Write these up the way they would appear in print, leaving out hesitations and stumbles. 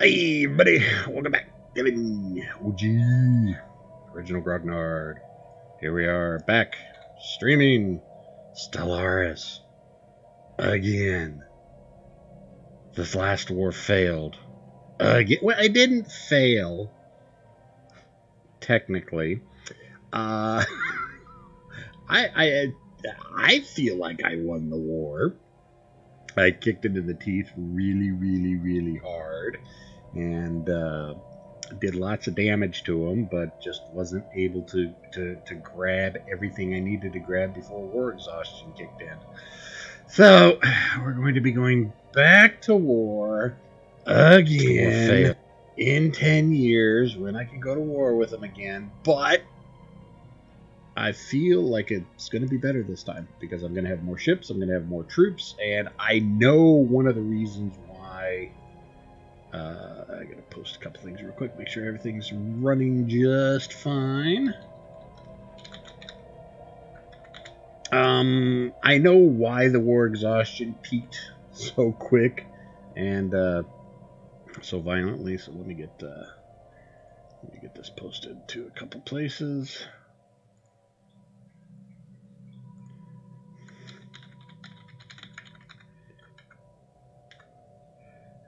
Hey, buddy, welcome back. Kevin, OG, original Grognard. Here we are, back, streaming Stellaris again. This last war failed. Again. Well, I didn't fail, technically. I feel like I won the war. I kicked it in the teeth really hard. And did lots of damage to him, but just wasn't able to grab everything I needed to grab before War Exhaustion kicked in. So we're going to be going back to war again in 10 years when I can go to war with him again. But I feel like it's going to be better this time because I'm going to have more ships, I'm going to have more troops, and I know one of the reasons why. I gotta post a couple things real quick, make sure everything's running just fine. I know why the War Exhaustion peaked so quick and so violently. So let me get this posted to a couple places.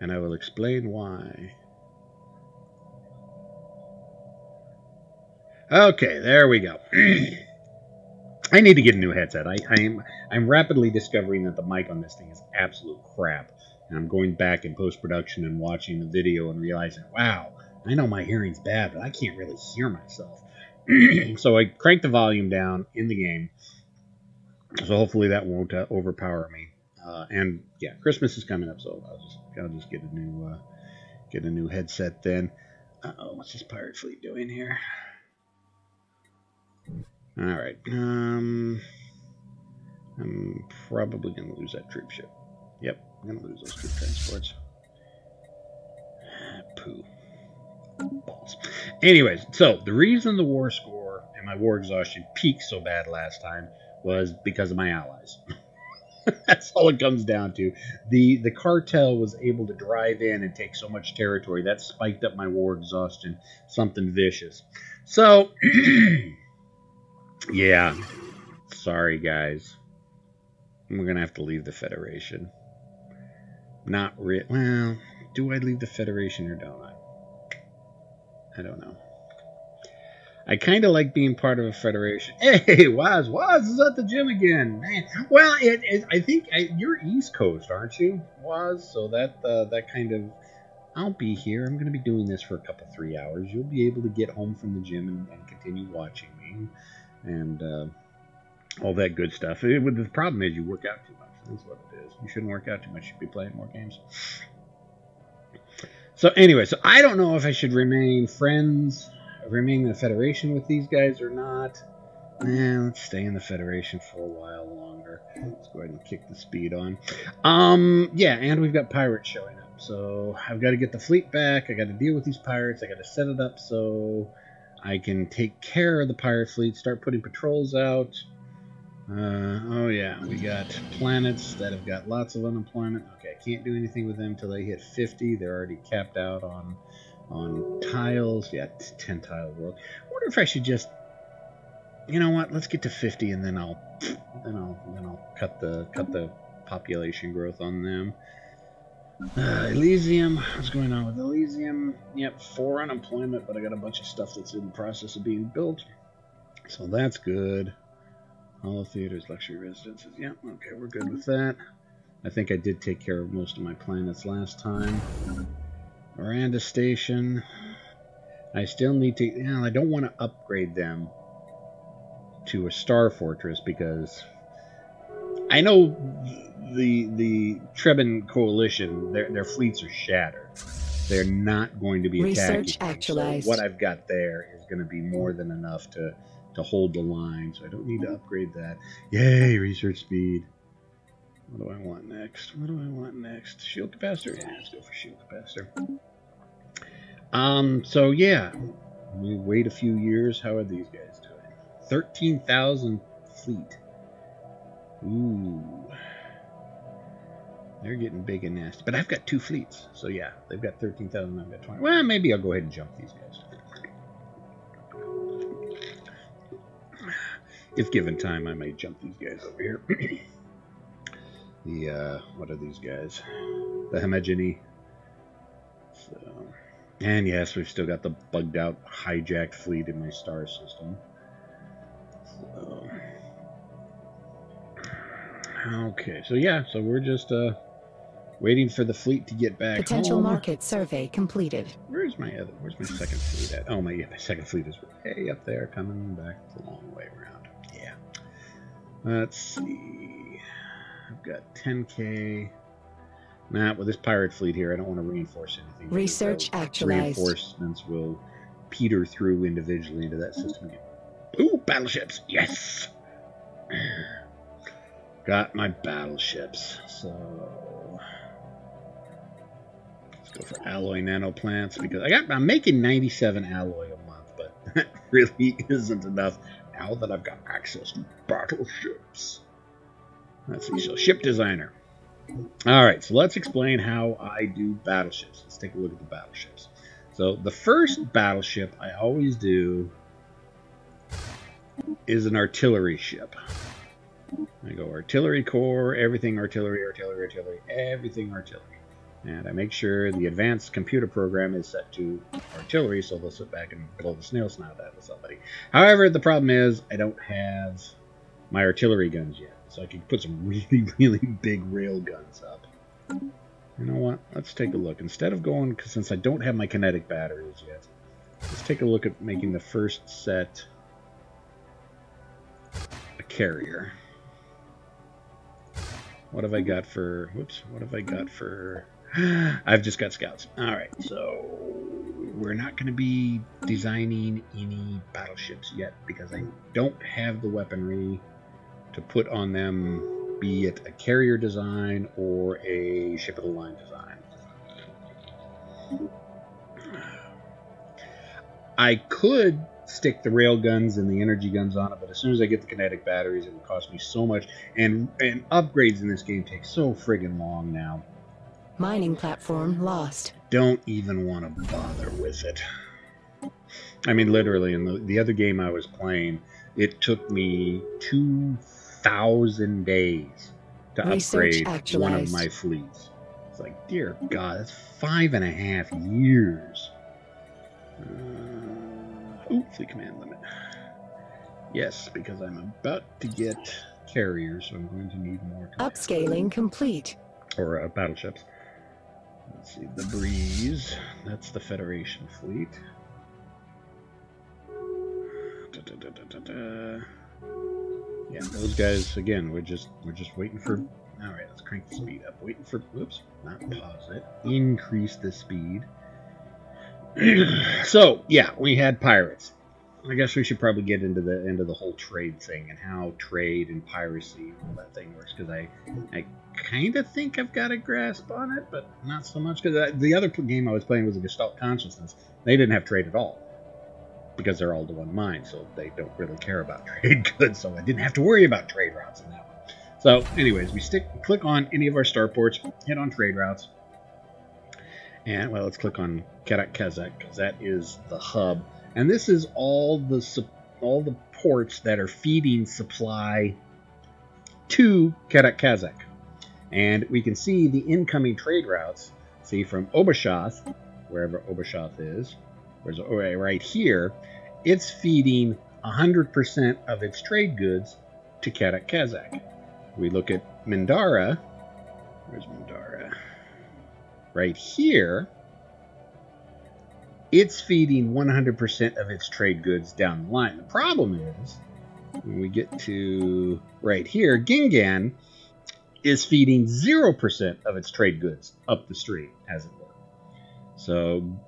And I will explain why. Okay, there we go. I need to get a new headset. I'm rapidly discovering that the mic on this thing is absolute crap. And I'm going back in post-production and watching the video and realizing, wow, I know my hearing's bad, but I can't really hear myself. So I cranked the volume down in the game. So hopefully that won't overpower me. And yeah, Christmas is coming up, so I'll just get a new headset then. Uh-oh, what's this pirate fleet doing here? All right. I'm probably gonna lose that troop ship. Yep, I'm gonna lose those troop transports. Poo. Balls. Anyways, so the reason the war score and my war exhaustion peaked so bad last time was because of my allies. That's all it comes down to. The cartel was able to drive in and take so much territory that spiked up my war exhaustion, something vicious. So, yeah, sorry guys, we're gonna have to leave the Federation. Not well, do I leave the Federation or don't I? I don't know. I kind of like being part of a federation. Hey, Waz is at the gym again, man. Well, I think you're East Coast, aren't you, Waz? So that kind of, I'll be here. I'm going to be doing this for a couple 3 hours. You'll be able to get home from the gym and continue watching me, and all that good stuff. The problem is you work out too much. That's what it is. You shouldn't work out too much. You should be playing more games. So anyway, so I don't know if I should remain in the Federation with these guys or not. Let's stay in the Federation for a while longer. Let's go ahead and kick the speed on. Yeah, and we've got pirates showing up. So I've got to get the fleet back. I got to deal with these pirates. I got to set it up so I can take care of the pirate fleet, start putting patrols out. Oh yeah, we got planets that have got lots of unemployment. Okay, I can't do anything with them until they hit 50. They're already capped out on tiles. Yeah, 10 tile world. I wonder if I should just, you know what, let's get to 50 and then I'll cut the population growth on them. Elysium, what's going on with Elysium? Yep, 4 unemployment, but I got a bunch of stuff that's in the process of being built, so that's good. Holo theaters, luxury residences. Yeah, okay, we're good with that. I think I did take care of most of my planets last time. Miranda Station. I still need to, you know, I don't want to upgrade them to a Star Fortress because I know the Trebin Coalition, their fleets are shattered. They're not going to be attacking. Research actualized. So what I've got there is going to be more than enough to hold the line, so I don't need to upgrade that. Yay, research speed. What do I want next? What do I want next? Shield capacitor? Yeah, let's go for shield capacitor. So yeah, we wait a few years. How are these guys doing? 13,000 fleet. Ooh. They're getting big and nasty. But I've got 2 fleets. So yeah, they've got 13,000, I've got 20. Well, maybe I'll go ahead and jump these guys. If given time, I may jump these guys over here. What are these guys? The Homogeny. So, and yes, we've still got the bugged out, hijacked fleet in my star system. So, okay, so yeah, so we're just waiting for the fleet to get back Potential home. market survey completed. Where's my second fleet at? Oh, my second fleet is way up there, coming back the long way around. Yeah. Let's see. I've got 10K. Nah, with this pirate fleet here, I don't want to reinforce anything. Research actualized. Reinforcements will peter through individually into that system again. Ooh, battleships! Yes! Got my battleships. So let's go for alloy nanoplants because I'm making 97 alloy a month, but that really isn't enough now that I've got access to battleships. Let's see, so ship designer. Alright, so let's explain how I do battleships. Let's take a look at the battleships. So the first battleship I always do is an artillery ship. I go artillery core, everything artillery, artillery, artillery, everything artillery. And I make sure the advanced computer program is set to artillery, so they'll sit back and blow the snail snout out of somebody. However, the problem is I don't have my artillery guns yet. So I can put some really, really big rail guns up. You know what? Let's take a look. Instead of going, since I don't have my kinetic batteries yet, let's take a look at making the first set a carrier. What have I got for... Whoops. What have I got for... I've just got scouts. Alright, so we're not going to be designing any battleships yet because I don't have the weaponry to put on them, be it a carrier design or a ship of the line design. I could stick the rail guns and the energy guns on it, but as soon as I get the kinetic batteries, it would cost me so much, and upgrades in this game take so friggin' long now. Mining platform lost. Don't even want to bother with it. I mean, literally, in the other game I was playing, it took me 2,000 days to upgrade one of my fleets. It's like, dear God, that's 5.5 years. Fleet command limit. Yes, because I'm about to get carriers, so I'm going to need more. Upscaling complete. Or battleships. Let's see, the Breeze. That's the Federation fleet. Yeah, those guys again. We're just waiting for. All right, let's crank the speed up. Waiting for. Whoops, not pause it. Increase the speed. So yeah, we had pirates. I guess we should probably get into the whole trade thing and how trade and piracy and all that thing works, because I kind of think I've got a grasp on it, but not so much, because the other game I was playing was a Gestalt Consciousness. They didn't have trade at all because they're all to one mind, so they don't really care about trade goods, so I didn't have to worry about trade routes in that one. So anyways, we click on any of our starports, hit on trade routes, and well, let's click on Kerak Kazakh because that is the hub. And this is all the ports that are feeding supply to Kerak Kazakh. And we can see the incoming trade routes. See, from Obashath, wherever Obashath is, right here, it's feeding 100% of its trade goods to Kerak Kazakh. We look at Mindara. Where's Mindara? Right here. It's feeding 100% of its trade goods down the line. The problem is, when we get to right here, Gingan is feeding 0% of its trade goods up the street, as it were. So,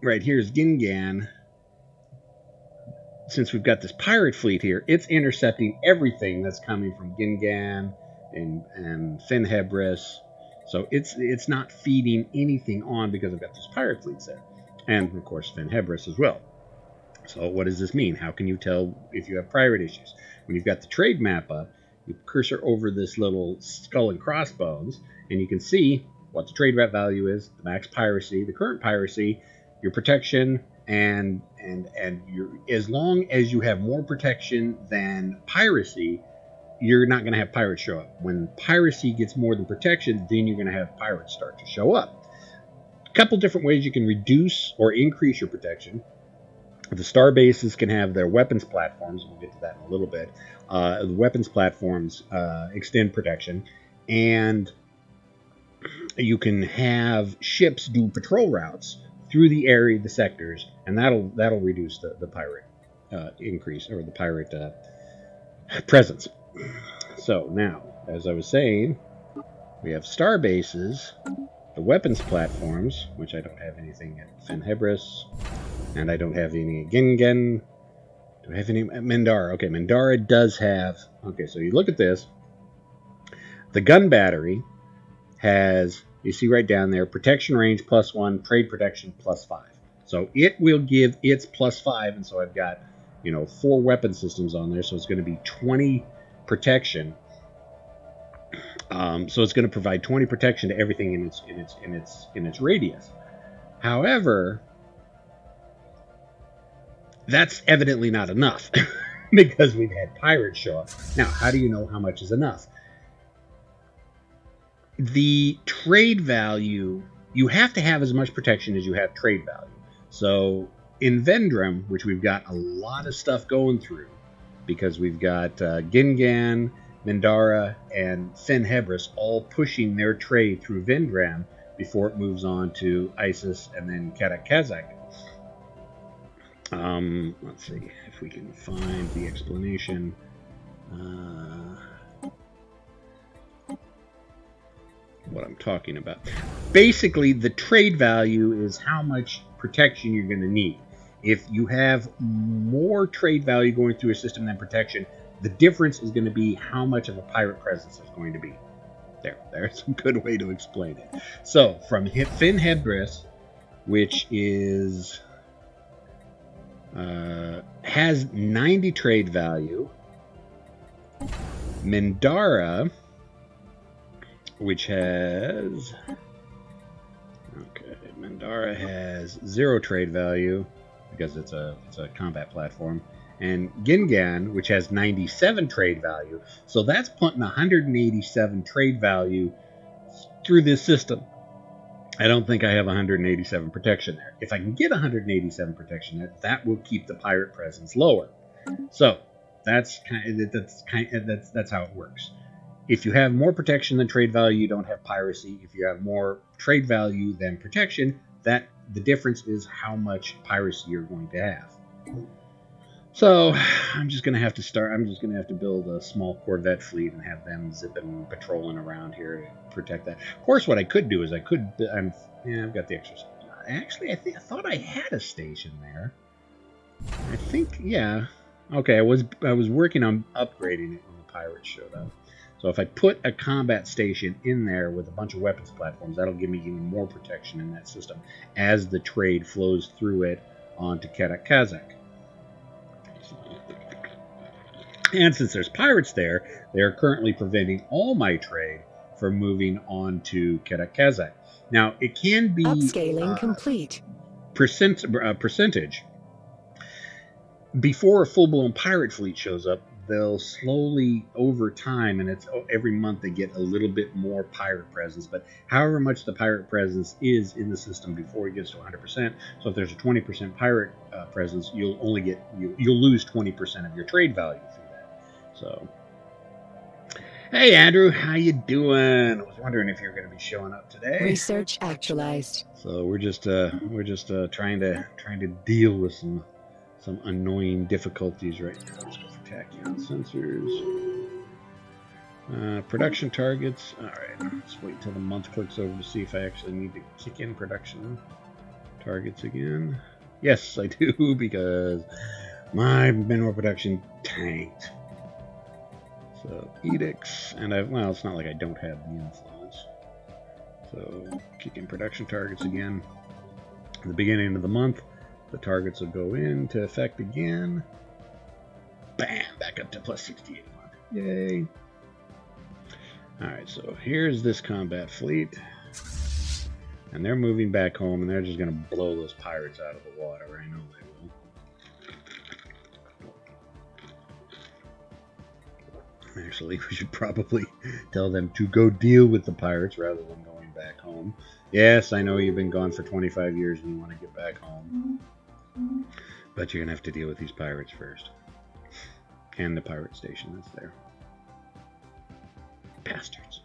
right here is Gingan. Since we've got this pirate fleet here, it's intercepting everything that's coming from Gingan and Fenhebris. So it's not feeding anything on because I've got those pirate fleets there. And, of course, Fenhebris as well. So what does this mean? How can you tell if you have pirate issues? When you've got the trade map up, you cursor over this little skull and crossbones, and you can see what the trade value is, the max piracy, the current piracy, your protection, and your, as long as you have more protection than piracy, you're not going to have pirates show up. When piracy gets more than protection, then you're going to have pirates start to show up. A couple different ways you can reduce or increase your protection. The star bases can have their weapons platforms. We'll get to that in a little bit. The weapons platforms extend protection, and you can have ships do patrol routes through the area, the sectors, and that'll reduce the pirate increase, or the pirate presence. So now, as I was saying, we have star bases, the weapons platforms, which I don't have anything at Fenhebris, and I don't have any at Gingen. Do I have any at Mendara? Okay, Mendara does have. Okay, so you look at this. The gun battery has, you see right down there, protection range +1, trade protection +5. So it will give its +5, and so I've got, 4 weapon systems on there, so it's going to be 20 protection. So it's going to provide 20 protection to everything in its radius. However, that's evidently not enough because we've had pirates show up. Now, how do you know how much is enough? The trade value, you have to have as much protection as you have trade value. So in Vendrum, which we've got a lot of stuff going through, because we've got Gingan, Mendara, and Fenhebris all pushing their trade through Vendram before it moves on to Isis and then Kadak Kazakh. Let's see if we can find the explanation. What I'm talking about. Basically, the trade value is how much protection you're going to need. If you have more trade value going through a system than protection, the difference is going to be how much of a pirate presence is going to be. There's a good way to explain it. So, from Fenhebris, which is has 90 trade value, Mendara, which has, Mendara has 0 trade value because it's a combat platform, and Gingan, which has 97 trade value. So that's putting 187 trade value through this system. I don't think I have 187 protection there. If I can get 187 protection there, that will keep the pirate presence lower. So that's how it works. If you have more protection than trade value, you don't have piracy. If you have more trade value than protection, the difference is how much piracy you're going to have. So I'm just going to have to build a small Corvette fleet and have them zipping, patrolling around here to protect that. Of course, what I could do is I've got the extra. Actually, I thought I had a station there. I think, yeah. Okay, I was working on upgrading it when the pirates showed up. So if I put a combat station in there with a bunch of weapons platforms, that'll give me even more protection in that system as the trade flows through it onto Kadak Kazakh. And since there's pirates there, they are currently preventing all my trade from moving on to Kadak Kazakh. Now, it can be upscaling complete. Percentage. Before a full-blown pirate fleet shows up, they'll slowly, over time, and it's every month they get a little bit more pirate presence. But however much the pirate presence is in the system before it gets to 100%, so if there's a 20% pirate presence, you'll lose 20% of your trade value through that. So, hey Andrew, how you doing? I was wondering if you're going to be showing up today. Research actualized. So we're just trying to deal with some annoying difficulties right now. Let's go for tachyon sensors. Production targets. Alright, let's wait until the month clicks over to see if I actually need to kick in production targets again. Yes, I do, because my mineral production tanked. So, edicts, and well, it's not like I don't have the influence. So, kick in production targets again. At the beginning of the month, the targets will go into effect again. Bam! Back up to plus 68. Yay! Alright, so here's this combat fleet. And they're moving back home, and they're just going to blow those pirates out of the water. I know they will. Actually, we should probably tell them to go deal with the pirates rather than going back home. Yes, I know you've been gone for 25 years and you want to get back home. But you're going to have to deal with these pirates first. And the pirate station that's there. Bastards.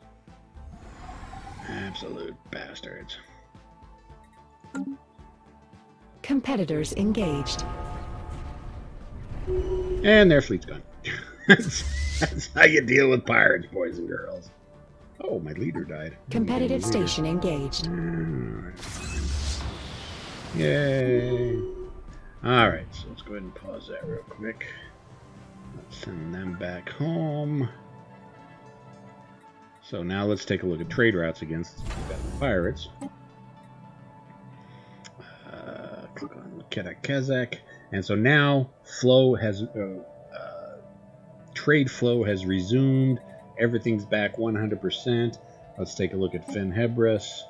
Absolute bastards. Competitors engaged. And their fleet's gone. That's how you deal with pirates, boys and girls. Oh, my leader died. Competitive station engaged. Yay. Alright, so let's go ahead and pause that real quick. Let's send them back home. So now let's take a look at trade routes against the pirates. Click on Kazakh. And so now flow has trade flow has resumed. Everything's back 100%. Let's take a look at Finn Hebris.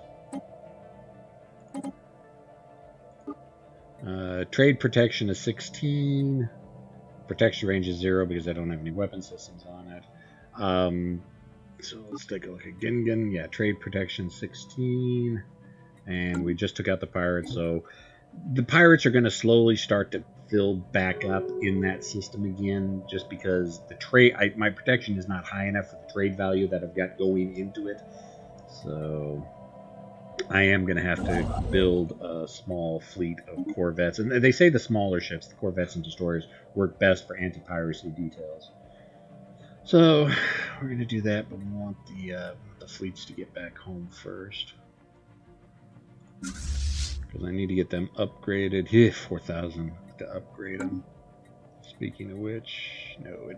Trade protection is 16. Protection range is 0 because I don't have any weapon systems on it. So let's take a look at Gingen. Yeah, trade protection 16. And we just took out the pirates. So the pirates are going to slowly start to fill back up in that system again, just because the trade, my protection is not high enough for the trade value that I've got going into it. So I am going to have to build a small fleet of corvettes. And they say the smaller ships, the corvettes and destroyers, work best for anti-piracy details. So we're going to do that, but we want the fleets to get back home first. Because I need to get them upgraded. Yeah, 4,000 to upgrade them. Speaking of which, no,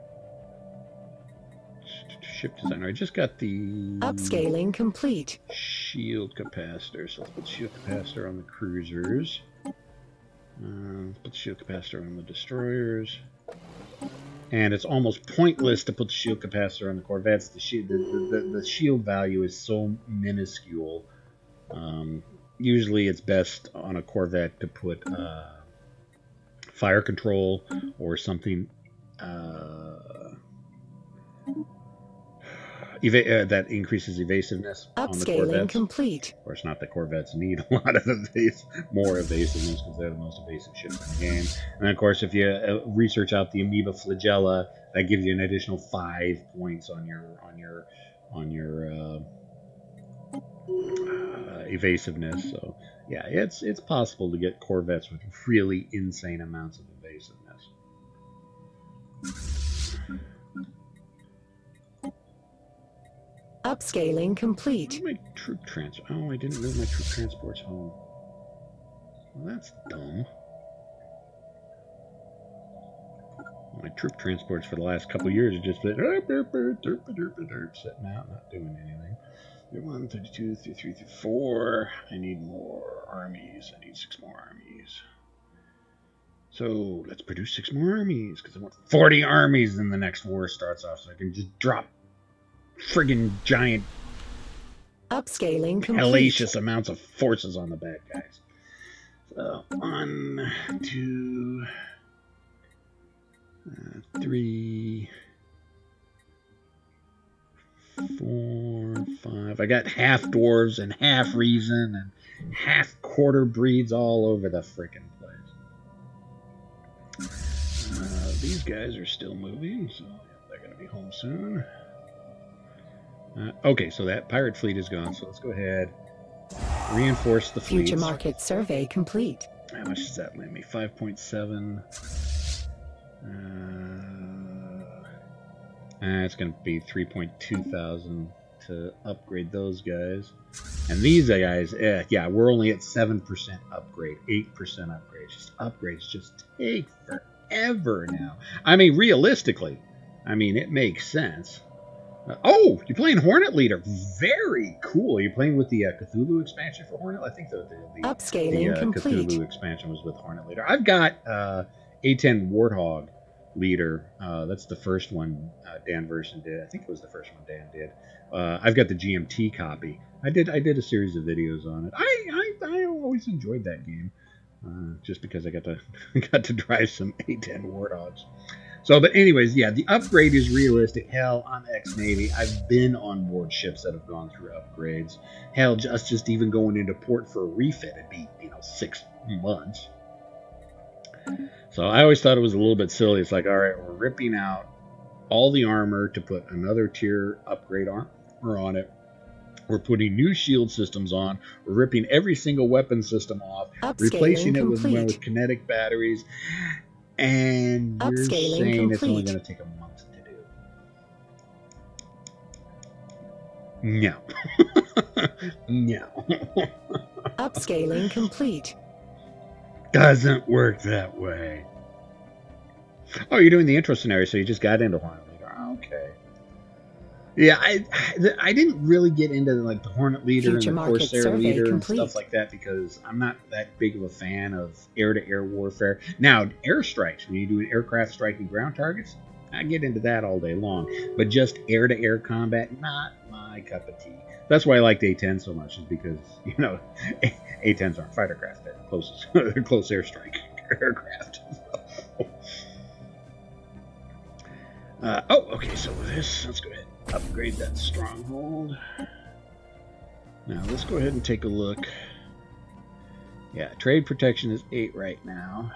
ship designer. I just got the upscaling complete. Shield capacitor. So let's put shield capacitor on the cruisers. Let's put shield capacitor on the destroyers. And it's almost pointless to put the shield capacitor on the corvettes. The shield value is so minuscule. Usually it's best on a corvette to put fire control or something that increases evasiveness on the corvettes. Complete. Of course, not that corvettes need a lot of more evasiveness because they're the most evasive ships in the game. And then, of course, if you research out the amoeba flagella, that gives you an additional 5 points on your evasiveness. So yeah, it's possible to get corvettes with really insane amounts of evasiveness. Upscaling complete. My troop transport. Oh, I didn't move my troop transports home. Well, that's dumb. My troop transports for the last couple of years have just been sitting out, not doing anything. 31, 32, 33, 34. I need more armies. I need 6 more armies. So let's produce 6 more armies because I want 40 armies when the next war starts off, so I can just drop friggin' giant upscaling complete. Hellacious amounts of forces on the bad guys. So 1, 2, 3, 4, 5. I got half dwarves and half reason and half quarter breeds all over the frickin' place. These guys are still moving, so they're going to be home soon. Okay, so that pirate fleet is gone, so let's go ahead, reinforce the fleet. Future market survey complete. How much does that land me? 5.7. It's going to be 3.2 thousand to upgrade those guys. And these guys, yeah, we're only at 7% upgrade, 8% upgrade. Upgrades just take forever now. I mean, realistically, it makes sense. Oh, you're playing Hornet Leader. Very cool. You're playing with the Cthulhu expansion for Hornet. I think the upscaling complete. Cthulhu expansion was with Hornet Leader. I've got A10 Warthog Leader. That's the first one Dan Verson did. I think it was the first one Dan did. I've got the GMT copy. I did a series of videos on it. I always enjoyed that game, just because I got to drive some A10 Warthogs. So, but anyways, yeah, the upgrade is realistic. Hell, I'm ex-Navy. I've been on board ships that have gone through upgrades. Hell, just even going into port for a refit, it'd be 6 months. So I always thought it was a little bit silly. It's like, all right, we're ripping out all the armor to put another tier upgrade armor on it. We're putting new shield systems on. We're ripping every single weapon system off, replacing it with one with kinetic batteries. And you're saying it's only going to take a month to do. No. No. Upscaling complete. Doesn't work that way. Oh, you're doing the intro scenario, so you just got into Hornet Leader. Okay. Yeah, I didn't really get into like the Hornet Leader and the Corsair Leader and stuff like that because I'm not that big of a fan of air-to-air warfare. Now, airstrikes, when you do aircraft striking ground targets, I get into that all day long. But just air-to-air combat, not my cup of tea. That's why I liked A-10 so much, is because, A-10s aren't fighter craft. They're close airstrike aircraft. Okay, so with this, let's go ahead and upgrade that stronghold. Now, let's go ahead and take a look. Yeah, trade protection is 8 right now.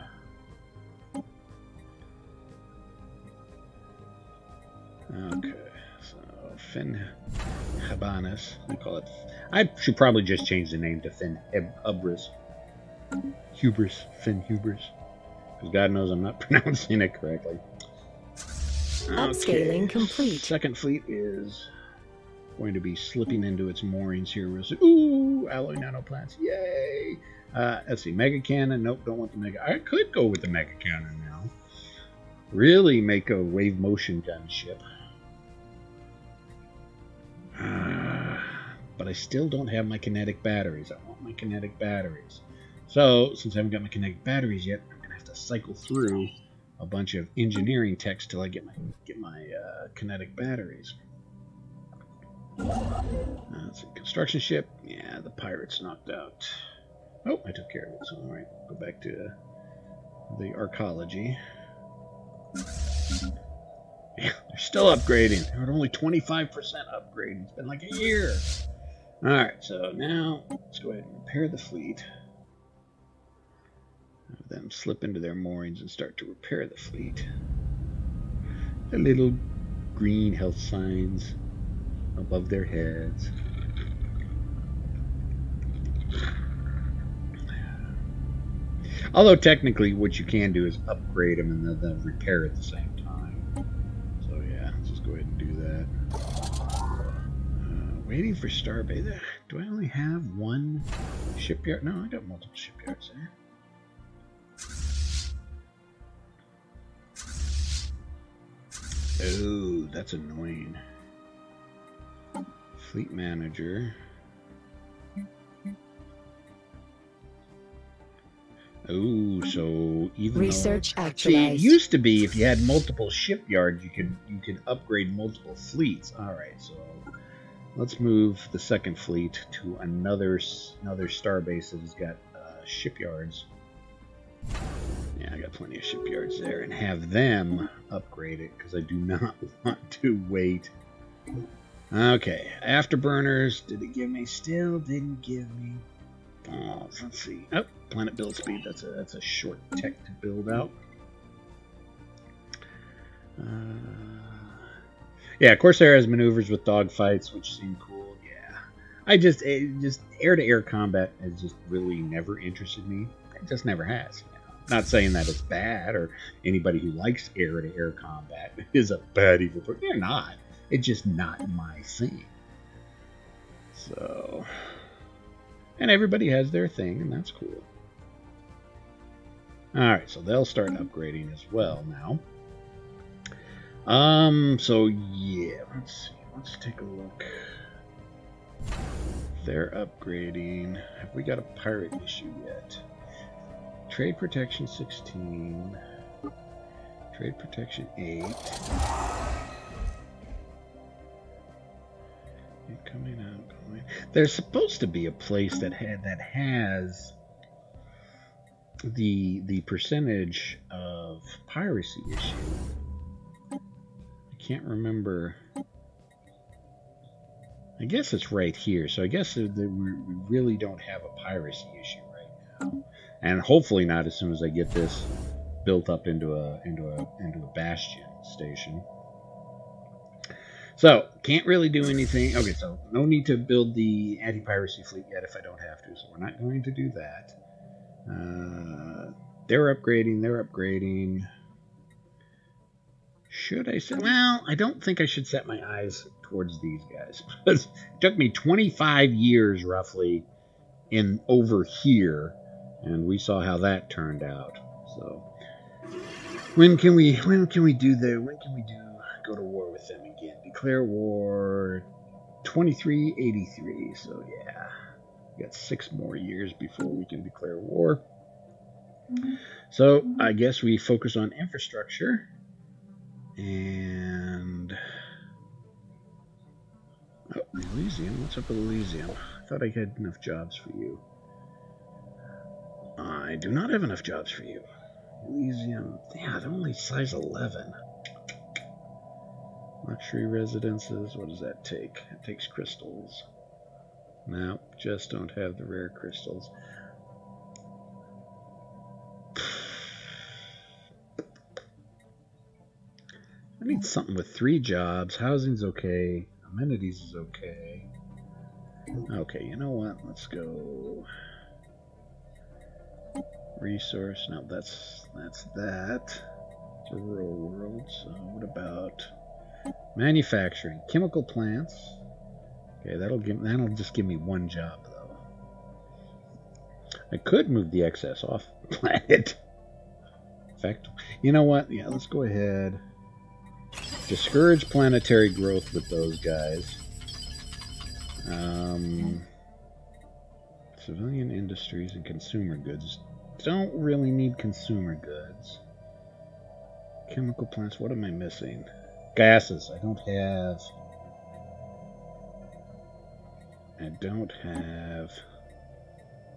Okay, so Finn Habanus, we call it. I should probably just change the name to Finn Hubris. Finn Hubris. Because God knows I'm not pronouncing it correctly. Upscaling complete. Second fleet is going to be slipping into its moorings here real soon. Ooh, alloy nanoplants. Yay! Let's see, mega cannon. Nope, don't want the mega. I could go with the mega cannon now. Really make a wave motion gun ship. But I still don't have my kinetic batteries. I want my kinetic batteries. So, since I haven't got my kinetic batteries yet, I'm gonna have to cycle through a bunch of engineering techs till I get my kinetic batteries. Let's see, construction ship. Yeah, the pirate's knocked out. Oh, I took care of it. So, all right, go back to the arcology. Yeah, they're still upgrading. They're at only 25% upgrade. It's been like a year. All right, so now let's go ahead and repair the fleet. Have them slip into their moorings and start to repair the fleet. The little green health signs above their heads. Although technically what you can do is upgrade them and then repair at the same time. So yeah, let's just go ahead and do that. Waiting for Starbase. Do I only have one shipyard? No, I got multiple shipyards there. Oh, that's annoying. Fleet manager. Oh, so even research though, actualized. see, it used to be if you had multiple shipyards, you could upgrade multiple fleets. All right, so let's move the second fleet to another starbase that has got shipyards. Yeah, I got plenty of shipyards there, and have them upgrade it because I do not want to wait. Okay, afterburners. Did it give me? Still didn't give me. Oh, let's see. Oh, planet build speed. That's a short tech to build out. Yeah, Corsair has maneuvers with dogfights, which seem cool. Yeah, just air-to-air combat has just really never interested me. It just never has. Not saying that it's bad or anybody who likes air-to-air combat is a bad evil person. They're not. It's just not my thing. So, and everybody has their thing, and that's cool. All right, so they'll start upgrading as well now. So yeah, let's see. Let's take a look. They're upgrading. Have we got a pirate issue yet? Trade protection 16. Trade protection 8. Coming out, going. There's supposed to be a place that has the percentage of piracy issue. I can't remember. I guess it's right here. So I guess that we really don't have a piracy issue right now, and hopefully not as soon as I get this built up into a bastion station. So, can't really do anything. Okay, so no need to build the anti-piracy fleet yet if I don't have to, so we're not going to do that. They're upgrading. Should I set... Well, I don't think I should set my eyes towards these guys. Because it took me 25 years, roughly, over here, and we saw how that turned out. So, when can we go to war with them again? Declare war 2383. So yeah, we got 6 more years before we can declare war. So I guess we focus on infrastructure. And oh, Elysium. What's up with Elysium? I thought I had enough jobs for you. I do not have enough jobs for you. Elysium. Yeah, they're only size 11. Luxury residences. What does that take? It takes crystals. No, just don't have the rare crystals. I need something with 3 jobs. Housing's okay. Amenities is okay. Okay, you know what? Let's go. Resource. No, that's that. It's a rural world. So what about manufacturing? Chemical plants. Okay, that'll just give me 1 job though. I could move the excess off the planet. In fact, you know what? Yeah, let's go ahead. Discourage planetary growth with those guys. Civilian industries and consumer goods. Don't really need consumer goods. Chemical plants. What am I missing? Gases. I don't have.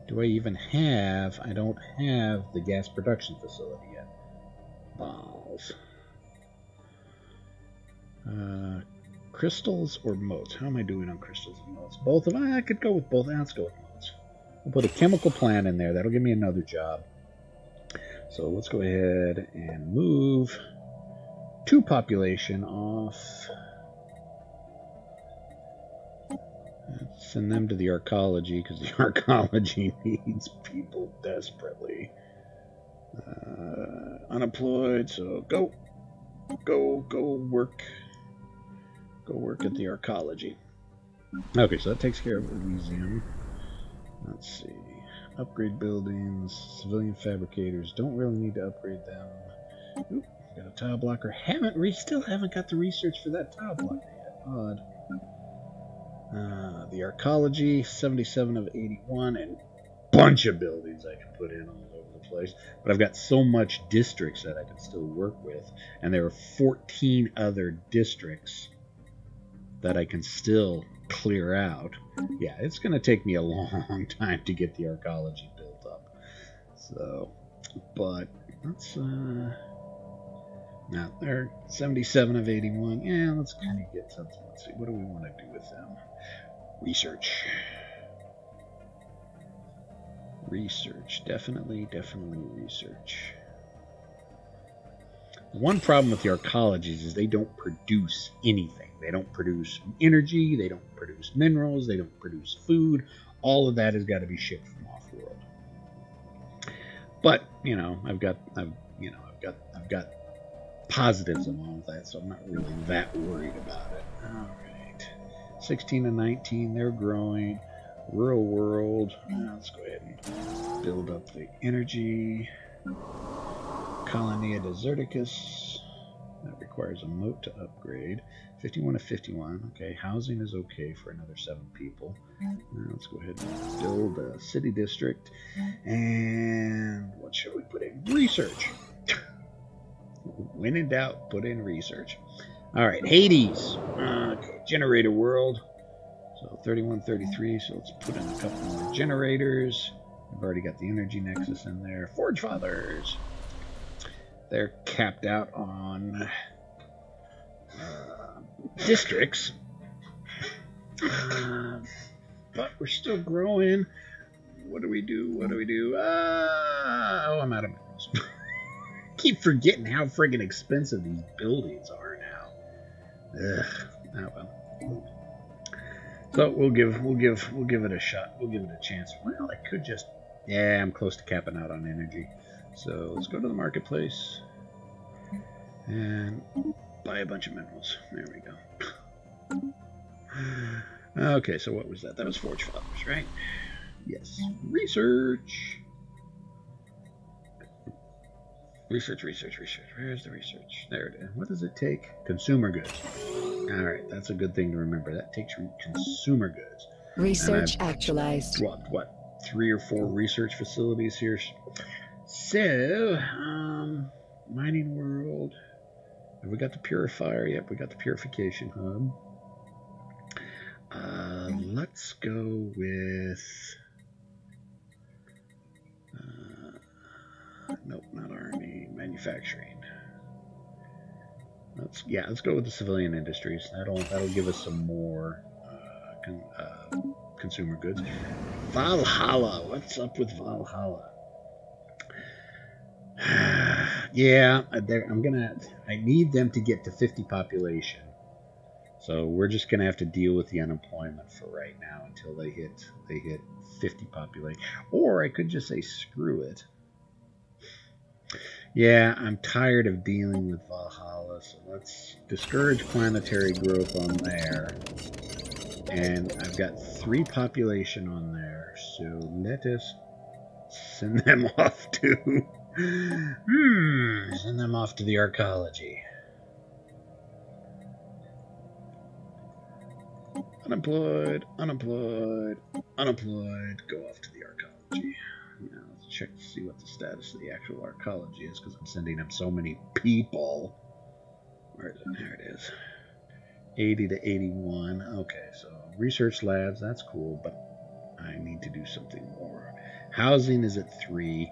Do I even have? I don't have the gas production facility yet. Balls. Crystals or motes? How am I doing on crystals and motes? Both of them? I could go with both. Let's go with motes. We'll put a chemical plant in there. That'll give me another job. So let's go ahead and move 2 population off. Let's send them to the archaeology because the archaeology needs people desperately. Unemployed, so go work. Go work at the archaeology. Okay, so that takes care of Elysium. Let's see. Upgrade buildings. Civilian fabricators. Don't really need to upgrade them. Oop, got a tile blocker. Still haven't got the research for that tile blocker yet. Odd. The archaeology. 77 of 81. And bunch of buildings I can put in all over the place. But I've got so much districts that I can still work with. And there are 14 other districts that I can still clear out. Yeah, it's going to take me a long time to get the archaeology built up. So, but let's now they're 77 of 81. Yeah, let's kind of get something. Let's see, what do we want to do with them? Research, definitely research. One problem with the archaeologies is they don't produce anything. They don't produce energy, they don't produce minerals, they don't produce food. All of that has got to be shipped from off-world. But, you know, I've got positives on all of that, so I'm not really that worried about it. All right. 16 and 19, they're growing. Rural world. Let's go ahead and build up the energy. Colonia Deserticus. That requires a moat to upgrade. 51 of 51. Okay, housing is okay for another 7 people. Let's go ahead and build a city district. And what should we put in? Research. When in doubt, put in research. All right, Hades. Okay, generator world. So 31, 33. So let's put in a couple more generators. I've already got the energy nexus in there. Forge Fathers. They're capped out on districts. But we're still growing. What do we do? What do we do? Oh, I'm out of minerals. Keep forgetting how friggin' expensive these buildings are now. Ugh. Oh well. So we'll give it a shot. We'll give it a chance. Well, I could just. Yeah, I'm close to capping out on energy. So let's go to the marketplace and buy a bunch of minerals. There we go. Okay, so what was that? That was Forge Fathers, right? Yes. Research. Research. Where's the research? There it is. What does it take? Consumer goods. Alright, that's a good thing to remember. That takes consumer goods. Research actualized. What? 3 or 4 research facilities here. So, mining world. Have we got the purifier? Yep, we got the purification hub. Let's go with... nope, not army. Manufacturing. Let's go with the civilian industries. That'll give us some more consumer goods. Valhalla. What's up with Valhalla? Yeah, I need them to get to 50 population. So we're just gonna have to deal with the unemployment for right now until they hit 50 population. Or I could just say screw it. Yeah, I'm tired of dealing with Valhalla, so let's discourage planetary growth on there. And I've got 3 population on there, so let us send them off to send them off to the archaeology. Unemployed, unemployed, unemployed, go off to the archaeology. Now let's check to see what the status of the actual archaeology is, because I'm sending them so many people. Where is it? There it is. 80 to 81. Okay, so research labs, that's cool, but I need to do something more. Housing is at 3.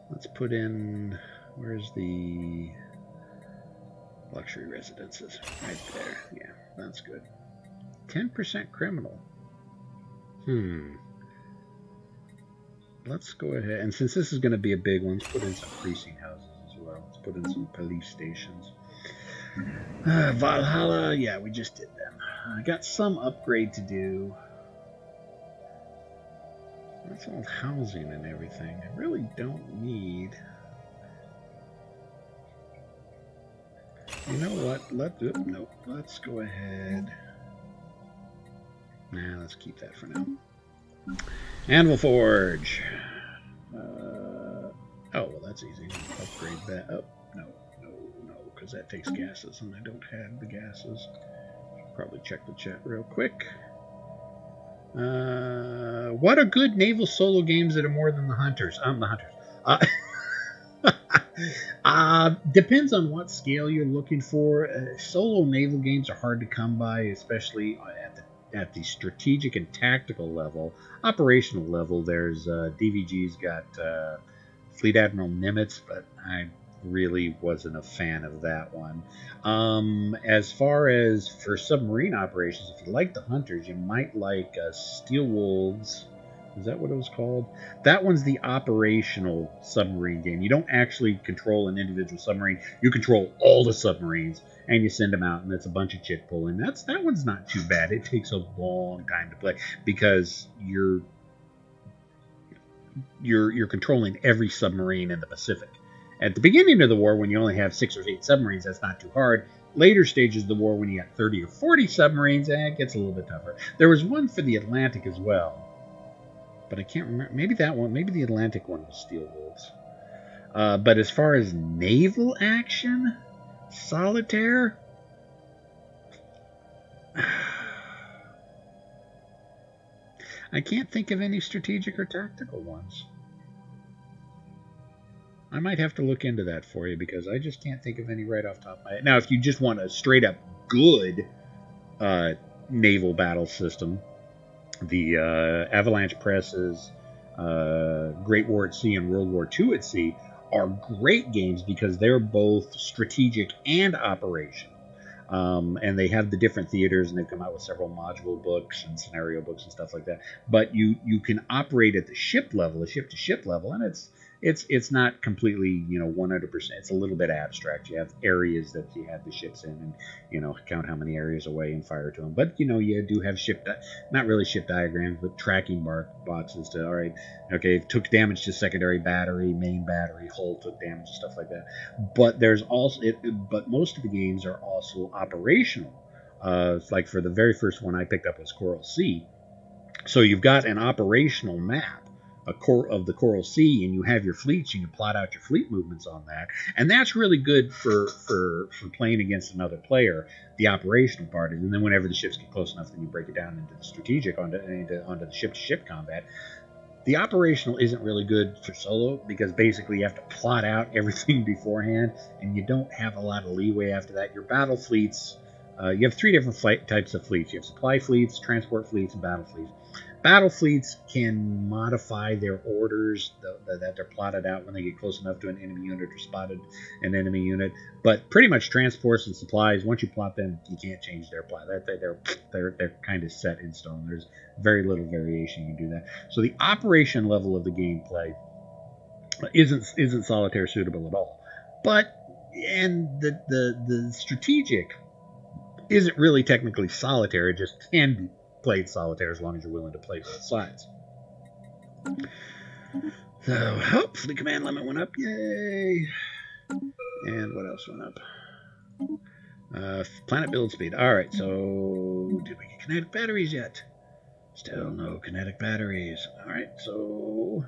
Let's put in, where's the luxury residences? Right there. Yeah, that's good. 10% criminal. Let's go ahead, and since this is going to be a big one, let's put in some precinct houses as well. Let's put in some police stations. Valhalla, yeah, we just did them. I got some upgrade to do. That's all housing and everything. I really don't need. You know what? Let's go ahead. Nah, let's keep that for now. Anvil Forge. Oh, well, that's easy. Upgrade that. Oh, no, because that takes gases, and I don't have the gases. Probably check the chat real quick. What are good naval solo games that are more than the Hunters? The Hunters. Depends on what scale you're looking for. Solo naval games are hard to come by, especially at the strategic and tactical level. Operational level, there's DVG's got Fleet Admiral Nimitz, but I really wasn't a fan of that one. As far as for submarine operations, if you like the Hunters, you might like Steel Wolves. Is that what it was called? That one's the operational submarine game. You don't actually control an individual submarine. You control all the submarines, and you send them out, and it's a bunch of chick pulling. That one's not too bad. It takes a long time to play because you're controlling every submarine in the Pacific. At the beginning of the war, when you only have 6 or 8 submarines, that's not too hard. Later stages of the war, when you got 30 or 40 submarines, it gets a little bit tougher. There was one for the Atlantic as well, but I can't remember. Maybe that one, maybe the Atlantic one was Steel Wolves. But as far as naval action, solitaire, I can't think of any strategic or tactical ones. I might have to look into that for you because I just can't think of any right off the top of my head. Now, if you just want a straight up good naval battle system, the Avalanche Presses, Great War at Sea and World War II at Sea are great games because they're both strategic and operational. And they have the different theaters, and they've come out with several module books and scenario books and stuff like that. But you can operate at the ship level, the ship-to-ship level, and it's not completely 100%. It's a little bit abstract. You have areas that you have the ships in, and count how many areas away and fire to them. But you do have not really ship diagrams, but tracking boxes to okay, took damage to secondary battery, main battery, hull took damage, stuff like that. But there's also but most of the games are also operational. Like for the very first one I picked up was Coral Sea. So you've got an operational map of the Coral Sea, and you have your fleets. You can plot out your fleet movements on that, and that's really good for playing against another player. The operational part, and then whenever the ships get close enough, then you break it down into the strategic onto the ship-to-ship combat. The operational isn't really good for solo because basically you have to plot out everything beforehand, and you don't have a lot of leeway after that. Your battle fleets, you have 3 different types of fleets. You have supply fleets, transport fleets, and battle fleets. Battle fleets can modify their orders that they're plotted out when they get close enough to an enemy unit or spotted an enemy unit. But pretty much transports and supplies, once you plot them, you can't change their plot. They're kind of set in stone. There's very little variation you can do that. So the operation level of the gameplay isn't solitaire suitable at all. And the strategic isn't really technically solitaire. It just can be played solitaire as long as you're willing to play both sides. So hopefully command limit went up. Yay! And what else went up? Planet build speed. Alright, so did we get kinetic batteries yet? Still no kinetic batteries. Alright, so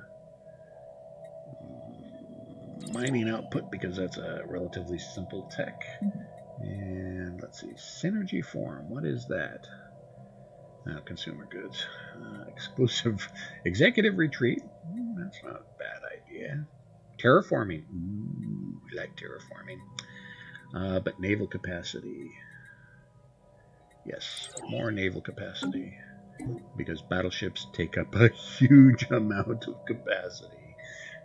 mining output, because that's a relatively simple tech. And let's see, synergy form. What is that? Consumer goods. Exclusive executive retreat. That's not a bad idea. Terraforming. Ooh, we like terraforming. But naval capacity. Yes, more naval capacity. Because battleships take up a huge amount of capacity.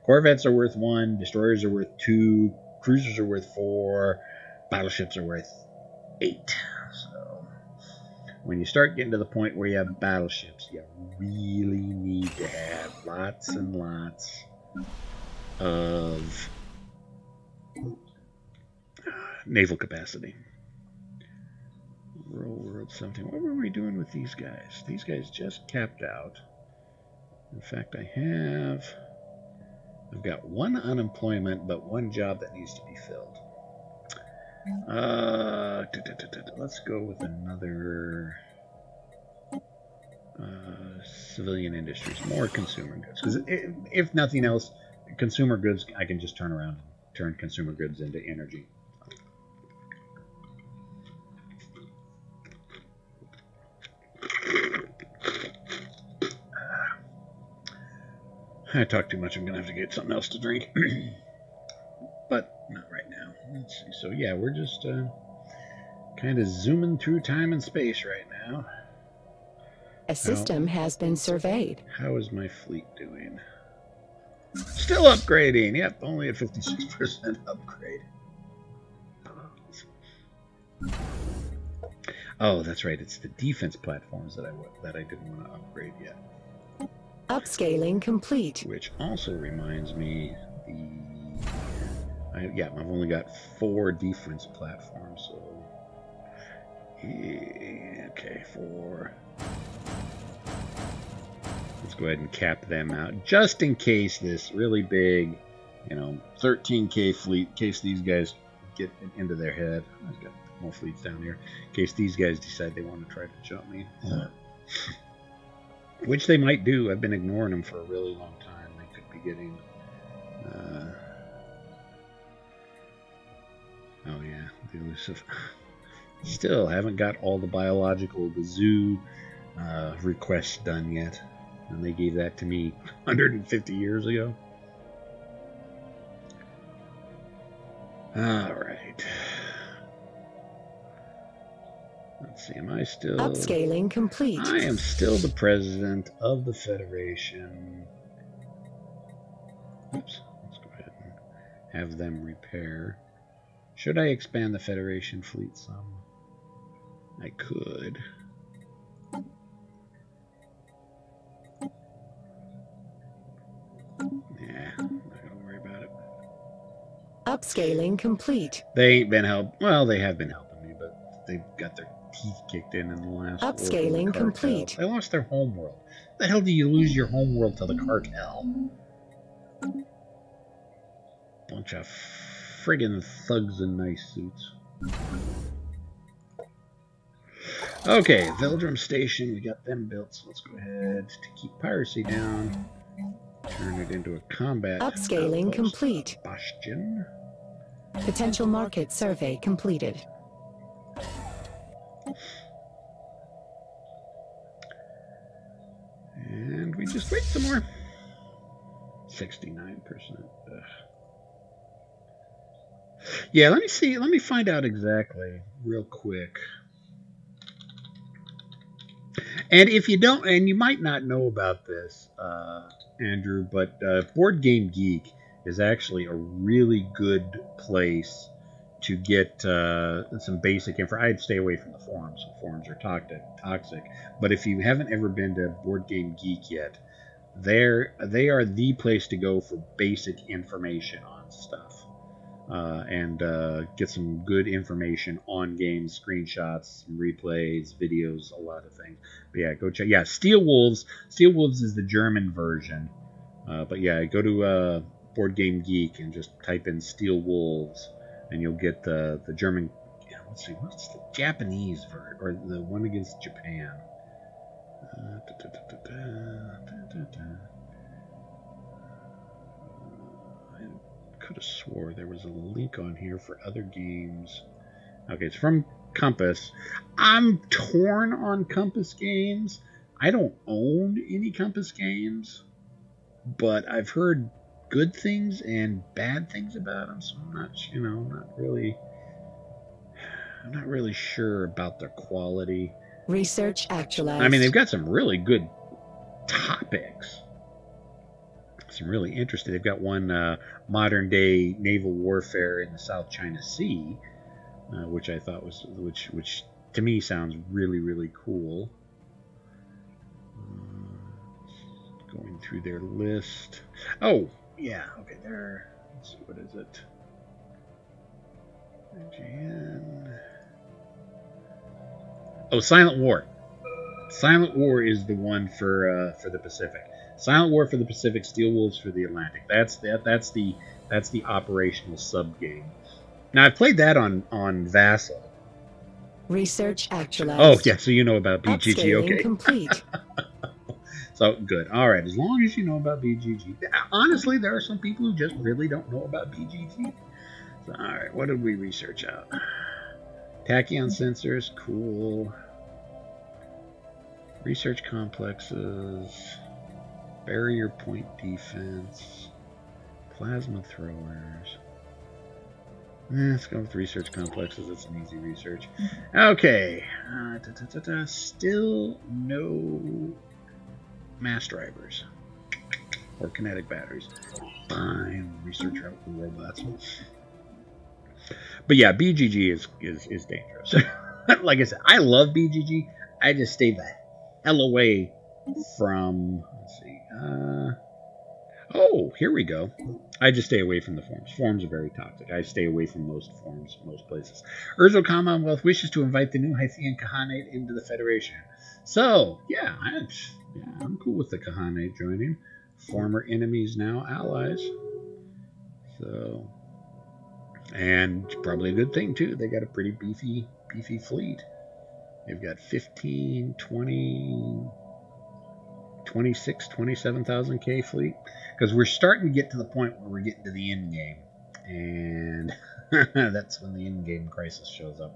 Corvettes are worth 1. Destroyers are worth 2. Cruisers are worth 4. Battleships are worth 8. So when you start getting to the point where you have battleships, you really need to have lots and lots of naval capacity. World 17. What were we doing with these guys? These guys just capped out. In fact, I've got 1 unemployment, but 1 job that needs to be filled. Let's go with another civilian industries, more consumer goods. Because if nothing else, consumer goods, I can just turn around and turn consumer goods into energy. I talk too much. I'm going to have to get something else to drink. But not right now. Let's see. So yeah, we're just kind of zooming through time and space right now. A system has been surveyed. How is my fleet doing? Still upgrading. Yep, only a 56% upgrade. Oh, that's right. It's the defense platforms that I didn't want to upgrade yet. Upscaling complete. Which also reminds me, I've only got 4 defense platforms, so okay, 4. Let's go ahead and cap them out, just in case this really big, 13K fleet, in case these guys get into their head. I've got more fleets down here, in case these guys decide they want to try to jump me. Which they might do. I've been ignoring them for a really long time. They could be getting... oh yeah, the elusive. Still haven't got all the the zoo requests done yet. And they gave that to me 150 years ago. Alright. Let's see, am I still... Upscaling complete. I am still the president of the Federation. Oops, let's go ahead and have them repair. Should I expand the Federation fleet some? I could. Yeah, I'm not gonna worry about it. Upscaling complete. They ain't been helped. Well, they have been helping me, but they've got their teeth kicked in the last. Upscaling complete. They lost their homeworld. The hell do you lose your homeworld to the cartel? Bunch of friggin' thugs in nice suits. Okay, Veldrum Station, we got them built, so let's go ahead to keep piracy down. Turn it into a combat. Upscaling complete. Bastion. Potential market survey completed. And we just wait some more. 69%. Ugh. Yeah, let me see. Let me find out exactly real quick. And if you don't, and you might not know about this, Andrew, but Board Game Geek is actually a really good place to get some basic info. I'd stay away from the forums. The forums are toxic. But if you haven't ever been to Board Game Geek yet, they are the place to go for basic information on stuff. And get some good information on games, screenshots, replays, videos, a lot of things. But yeah, go check. Yeah, Steel Wolves. Steel Wolves is the German version. But yeah, go to Board Game Geek and just type in Steel Wolves, and you'll get the German. Yeah, let's see, what's the Japanese version, or the one against Japan? Could have swore there was a link on here for other games. Okay, it's from Compass. I'm torn on Compass games. I don't own any Compass games, but I've heard good things and bad things about them, so I'm not, I'm not really sure about their quality. Research actualized. I mean, they've got some really good topics. Some really interesting. They've got one modern day naval warfare in the South China Sea, which I thought was, which to me sounds really, really cool. Going through their list. Oh, yeah. Okay, there. Let's see, what is it? IGN. Oh, Silent War. Silent War is the one for the Pacific. Silent War for the Pacific, Steel Wolves for the Atlantic. That's the operational sub game. Now I've played that on Vassal. Research actualized. Oh yeah, so you know about BGG. Upscaling Okay. complete. So good. All right, as long as you know about BGG. Honestly, there are some people who just really don't know about BGG. So, all right, what did we research out? Tachyon sensors, cool. Research complexes. Barrier point defense, plasma throwers. Let's go with research complexes. That's an easy research. Okay. Still no mass drivers or kinetic batteries. Fine. Research out the robots. But yeah, BGG is dangerous. Like I said, I love BGG. I just stay the hell away from. Let's see. Oh, here we go. I just stay away from the forums. Forums are very toxic. I stay away from most forums, most places. Urzo Commonwealth wishes to invite the new Hythian Khaganate into the Federation. So, yeah, I'm cool with the Khaganate joining. Former enemies, now allies. So, and probably a good thing, too. They got a pretty beefy fleet. They've got 15, 20... 26, 27,000 K fleet, because we're starting to get to the point where we're getting to the end game, and that's when the end game crisis shows up,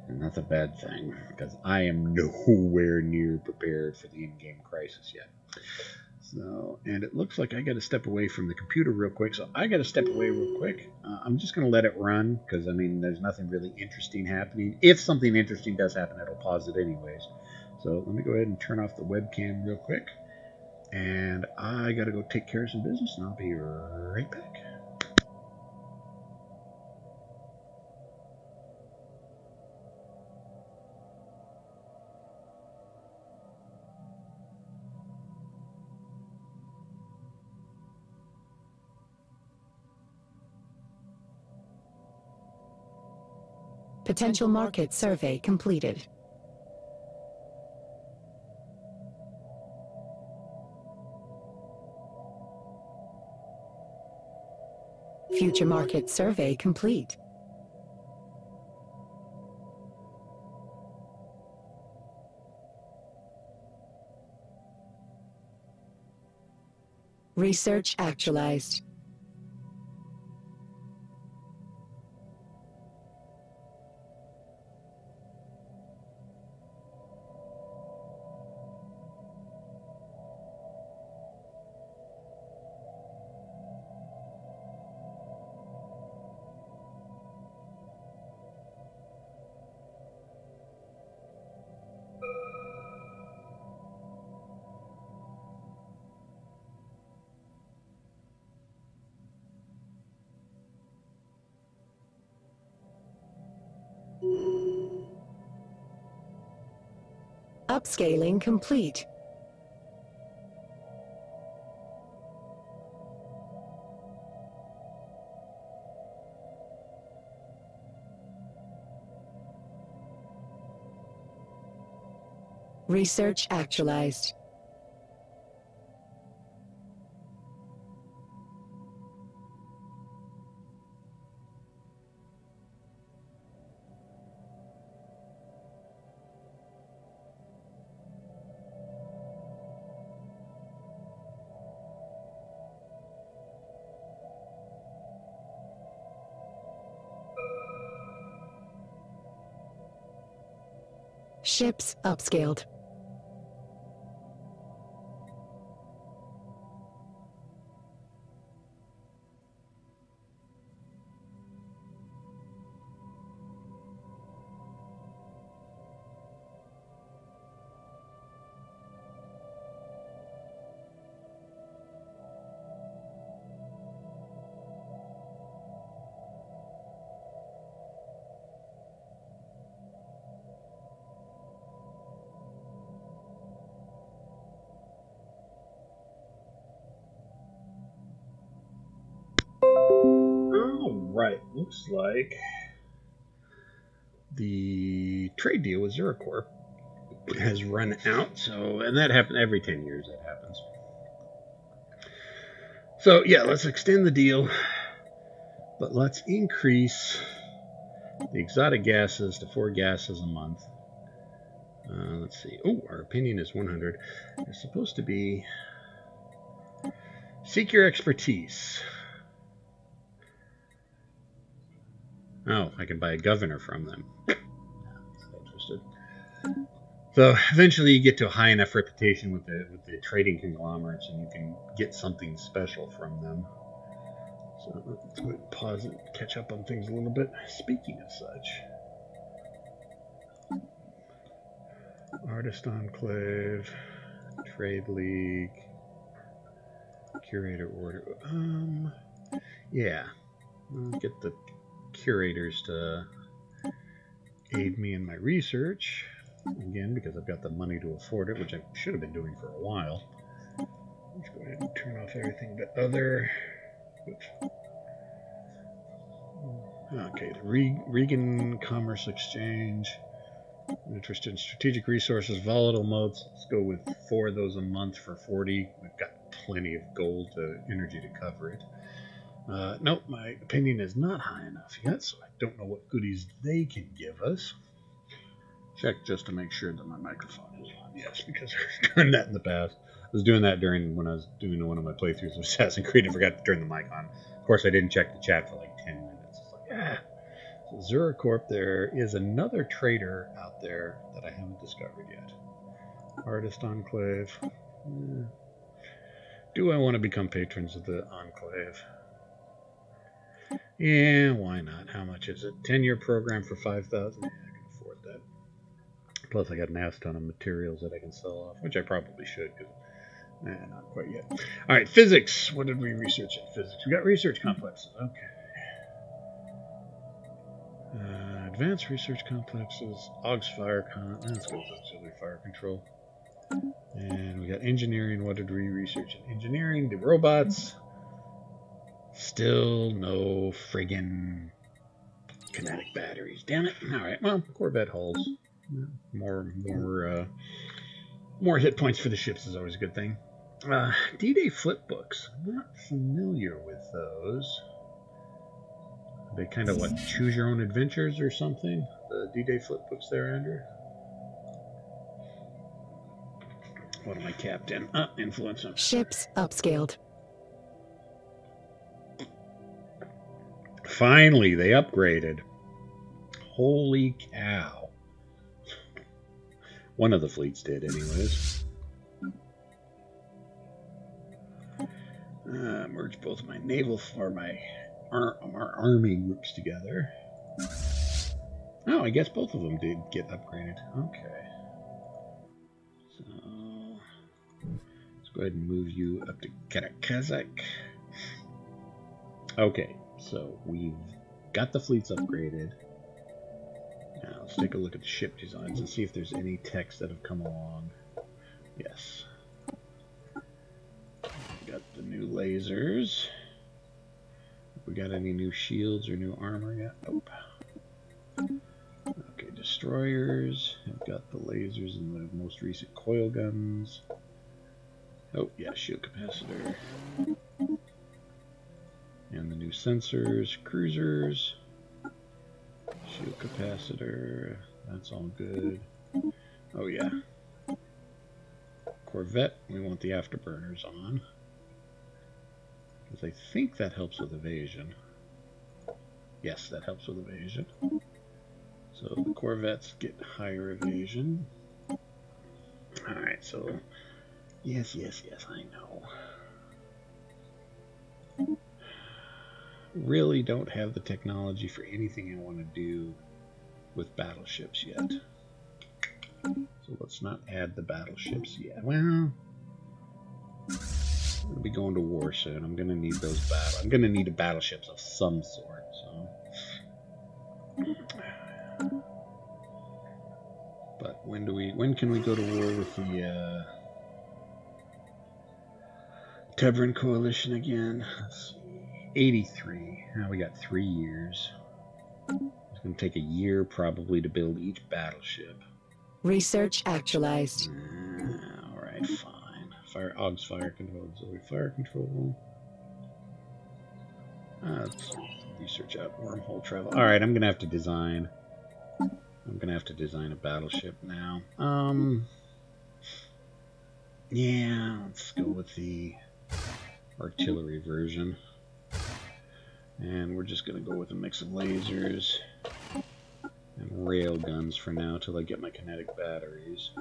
and that's a bad thing, because I am nowhere near prepared for the end game crisis yet. So, And it looks like I got to step away from the computer real quick, so I got to step away real quick. I'm just going to let it run, because, I mean, there's nothing really interesting happening. If something interesting does happen, it'll pause it anyways. So let me go ahead and turn off the webcam real quick. And I got to go take care of some business, and I'll be right back. Potential market survey completed. Future market survey complete. Research actualized. Upscaling complete. Research actualized. Ships upscaled. Right, looks like the trade deal with MEGACORP has run out. So, and that happens every 10 years. That happens. So yeah, let's extend the deal, but let's increase the exotic gases to 4 gases a month. Let's see. Oh, our opinion is 100. There's supposed to be seek your expertise. Oh, I can buy a governor from them. Not interested. So eventually you get to a high enough reputation with the trading conglomerates, and you can get something special from them. So let's go ahead and pause and catch up on things a little bit. Speaking of such, Artist Enclave, Trade League, Curator Order. Yeah, I'll get the curators to aid me in my research again, because I've got the money to afford it, which I should have been doing for a while. Let's go ahead and turn off everything but other. Oops. Okay, the Regan Commerce Exchange. I'm interested in strategic resources, volatile modes. Let's go with 4 of those a month for 40. We've got plenty of gold energy to cover it. Nope, my opinion is not high enough yet, so I don't know what goodies they can give us. Check just to make sure that my microphone is on. Yes, because I've done that in the past. I was doing that when I was doing one of my playthroughs of Assassin's Creed and forgot to turn the mic on. Of course, I didn't check the chat for like 10 minutes. It's like, ah. So MEGACORP, there is another trader out there that I haven't discovered yet. Artist Enclave. Do I want to become patrons of the Enclave? Yeah, why not? How much is it? 10-year program for 5,000? Yeah, I can afford that. Plus, I got an ass ton of materials that I can sell off, which I probably should, because not quite yet. All right, physics. What did we research in physics? We got research complexes. Okay. Advanced research complexes. Let's go with auxiliary fire control. And we got engineering. What did we research in engineering? The robots. Still no friggin' kinetic batteries. Damn it. All right. Well, Corvette hulls. More hit points for the ships is always a good thing. D-Day flip books. I'm not familiar with those. Are they kind of what, choose your own adventures or something? The D-Day flip books there, Andrew? What am I capped in? Influence. Ships upscaled. Finally, they upgraded. Holy cow. One of the fleets did, anyways. Merge both my naval or my army groups together. Oh, I guess both of them did get upgraded. Okay. So let's go ahead and move you up to Karakazak. Okay, so we've got the fleets upgraded. Now let's take a look at the ship designs and see if there's any techs that have come along. Yes. Got the new lasers. We got any new shields or new armor yet? Nope. Okay, destroyers. I've got the lasers and the most recent coil guns. Oh, yeah, shield capacitor. And the new sensors, cruisers. Shield capacitor. That's all good. Oh, yeah. Corvette, we want the afterburners on. Because I think that helps with evasion. Yes, that helps with evasion. So the Corvettes get higher evasion. Alright, so yes, I know. Really don't have the technology for anything I want to do with battleships yet. So let's not add the battleships yet. Well, I'm gonna be going to war soon. I'm gonna need those I'm gonna need battleships of some sort. So, but when can we go to war with the Tebran coalition again? Let's see. 83. Now we got 3 years. It's gonna take a year probably to build each battleship. Research actualized. Alright, fine. AUX fire control, auxiliary fire control. Let's research out wormhole travel. Alright, I'm gonna have to design a battleship now. Yeah, let's go with the artillery version. And we're just gonna go with a mix of lasers and rail guns for now till I get my kinetic batteries.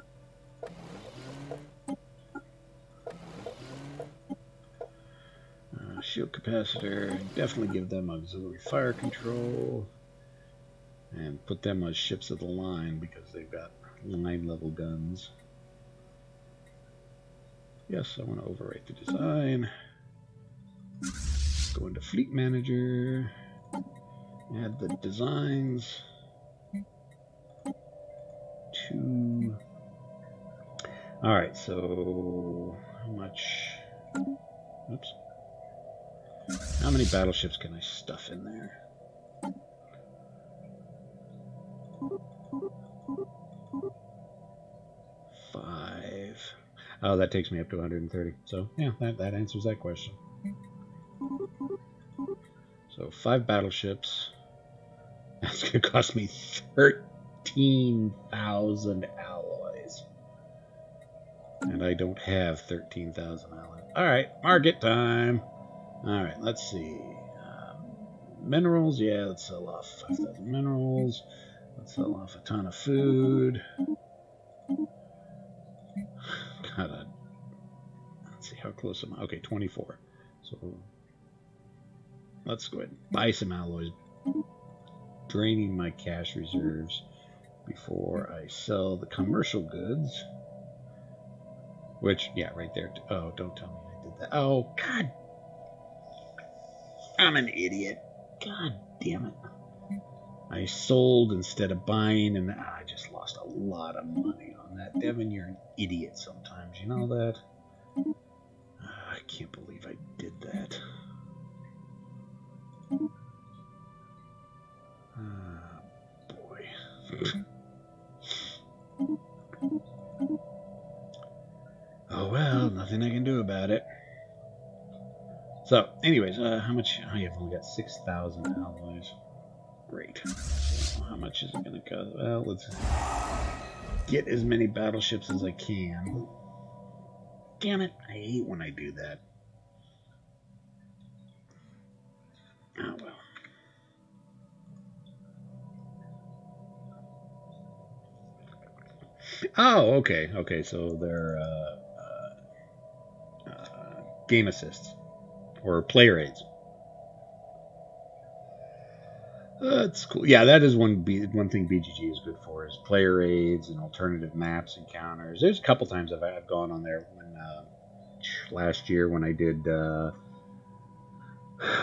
Shield capacitor, definitely give them auxiliary fire control and put them as ships of the line because they've got line level guns. Yes, I want to overwrite the design. Go into fleet manager, add the designs to. Alright, so how much? Oops. How many battleships can I stuff in there? Five. Oh, that takes me up to 130. So, yeah, that answers that question. So, 5 battleships. That's going to cost me 13,000 alloys. And I don't have 13,000 alloys. Alright, market time. Alright, let's see. Minerals, yeah, let's sell off 5,000 minerals. Let's sell off a ton of food. Let's let's see, how close am I? Okay, 24. So let's go ahead and buy some alloys, draining my cash reserves before I sell the commercial goods. Which, yeah, right there. Oh, don't tell me I did that. Oh, God. I'm an idiot. God damn it. I sold instead of buying, and I just lost a lot of money on that. Devin, you're an idiot sometimes. You know that? I can't believe I did that. Boy. Oh, well, nothing I can do about it. So, anyways, how much? I have only got 6,000 alloys. Great. So how much is it going to cost? Well, let's get as many battleships as I can. Damn it, I hate when I do that. Oh, well. Oh, okay. Okay, so they're game assists or player aids. That's cool. Yeah, that is one thing BGG is good for, is player aids and alternative maps and counters. There's a couple times I've gone on there when last year when I did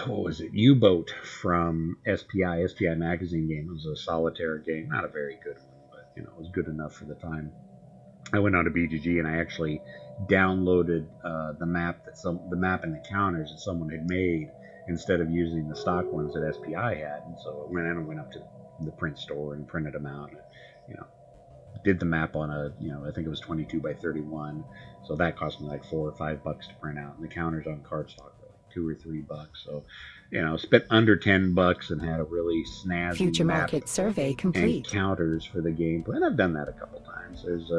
what was it, U-Boat from SPI magazine game. It was a solitaire game, not a very good one, but you know, it was good enough for the time. I went on to BGG and I actually downloaded the map and the counters that someone had made, instead of using the stock ones that SPI had. And so I went up to the print store and printed them out. And, you know, did the map on a, you know, I think it was 22 by 31. So that cost me like $4 or $5 to print out. And the counters on cardstock were like $2 or $3. So, you know, spent under $10 and had a really snazzy Future map market survey complete. and counters for the gameplay. And I've done that a couple times. There's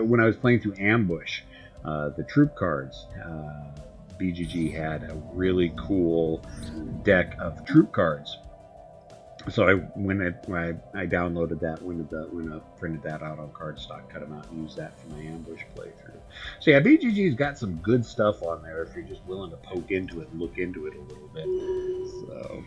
when I was playing through Ambush, the troop cards, BGG had a really cool deck of troop cards. So I downloaded that, when I printed that out on cardstock, cut them out, and used that for my Ambush playthrough. So yeah, BGG's got some good stuff on there if you're just willing to poke into it and look into it a little bit. So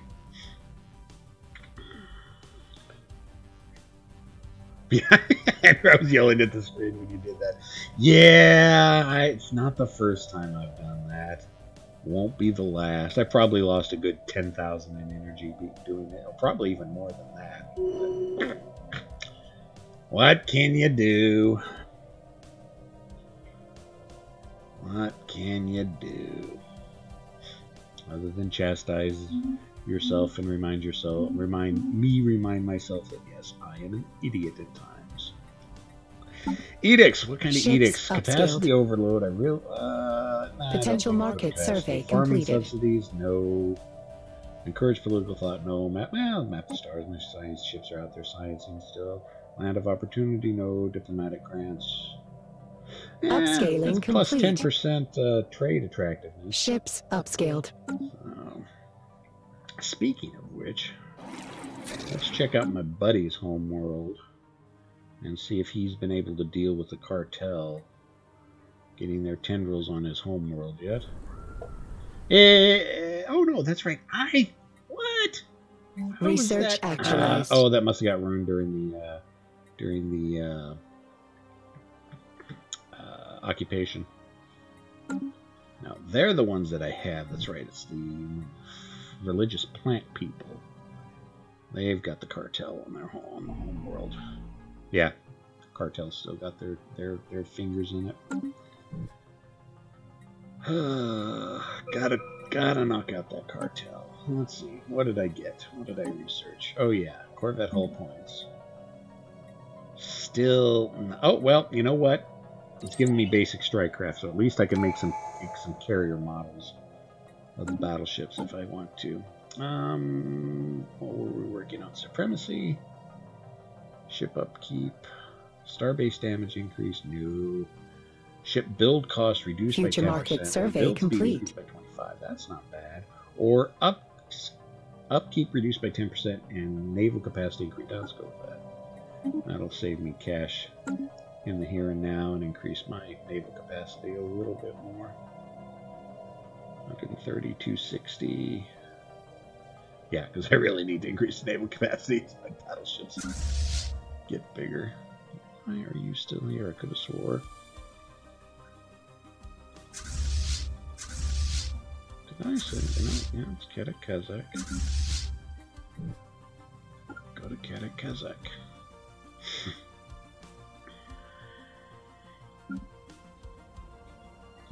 yeah, I was yelling at the screen when you did that. Yeah, it's not the first time I've done that. Won't be the last. I probably lost a good 10,000 in energy doing it. Or probably even more than that. But what can you do? What can you do? Other than chastise yourself and remind myself that yes, I am an idiot at times. Edicts. What kind of edicts? Upscaled. Capacity overload. Potential market survey Farming completed. subsidies, no. Encourage political thought, no. Map the stars. My science ships are out there sciencing still. Land of opportunity, no. Diplomatic grants. Upscaling plus complete. 10% trade attractiveness. Ships upscaled. Speaking of which, let's check out my buddy's home world and see if he's been able to deal with the cartel getting their tendrils on his home world yet. Oh no, that's right. What? How was Research that? actualized. Oh, that must have got ruined during the occupation. Now they're the ones that I have. That's right. It's the religious plant people. They've got the cartel on their home world. Yeah, cartel's still got their fingers in it. Gotta knock out that cartel. Let's see. What did I get? What did I research? Oh yeah, Corvette hull points. Still. Oh well. You know what? It's giving me basic strike craft, so at least I can make some carrier models of the battleships if I want to. What were we working on? Supremacy, ship upkeep, starbase damage increase, no. Ship build cost reduced Future by 10%. market survey Build speed complete. increased by 25. That's not bad. Or upkeep reduced by 10% and naval capacity increased. Let's go with that. That'll save me cash in the here and now and increase my naval capacity a little bit more. Making 3260. Yeah, because I really need to increase the naval capacity so my battleships get bigger. Why are you still here? I could have swore. Did I say anything? Yeah, it's Kedek Kazakh. Go to Kedek Kazakh.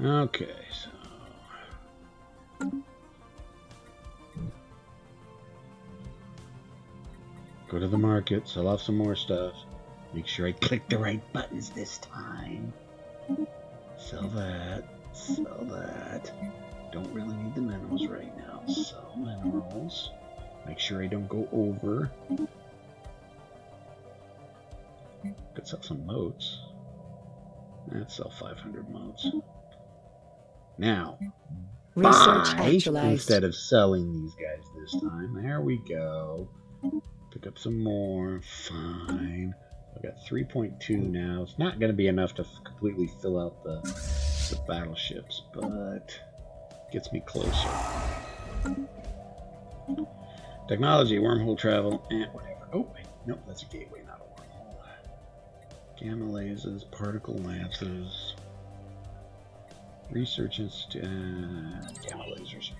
Okay, so go to the market, sell off some more stuff. Make sure I click the right buttons this time. Sell that. Sell that. Don't really need the minerals right now. Sell minerals. Make sure I don't go over. Could sell some moats. Let's sell 500 moats. Now, Research buy actualized. instead of selling these guys this time. There we go. Pick up some more. Fine. I've got 3.2 now. It's not going to be enough to completely fill out the battleships, but gets me closer. Technology, wormhole travel, and whatever. Oh, wait. Nope, that's a gateway, not a wormhole. Gamma lasers, particle lances, research institute, gamma lasers.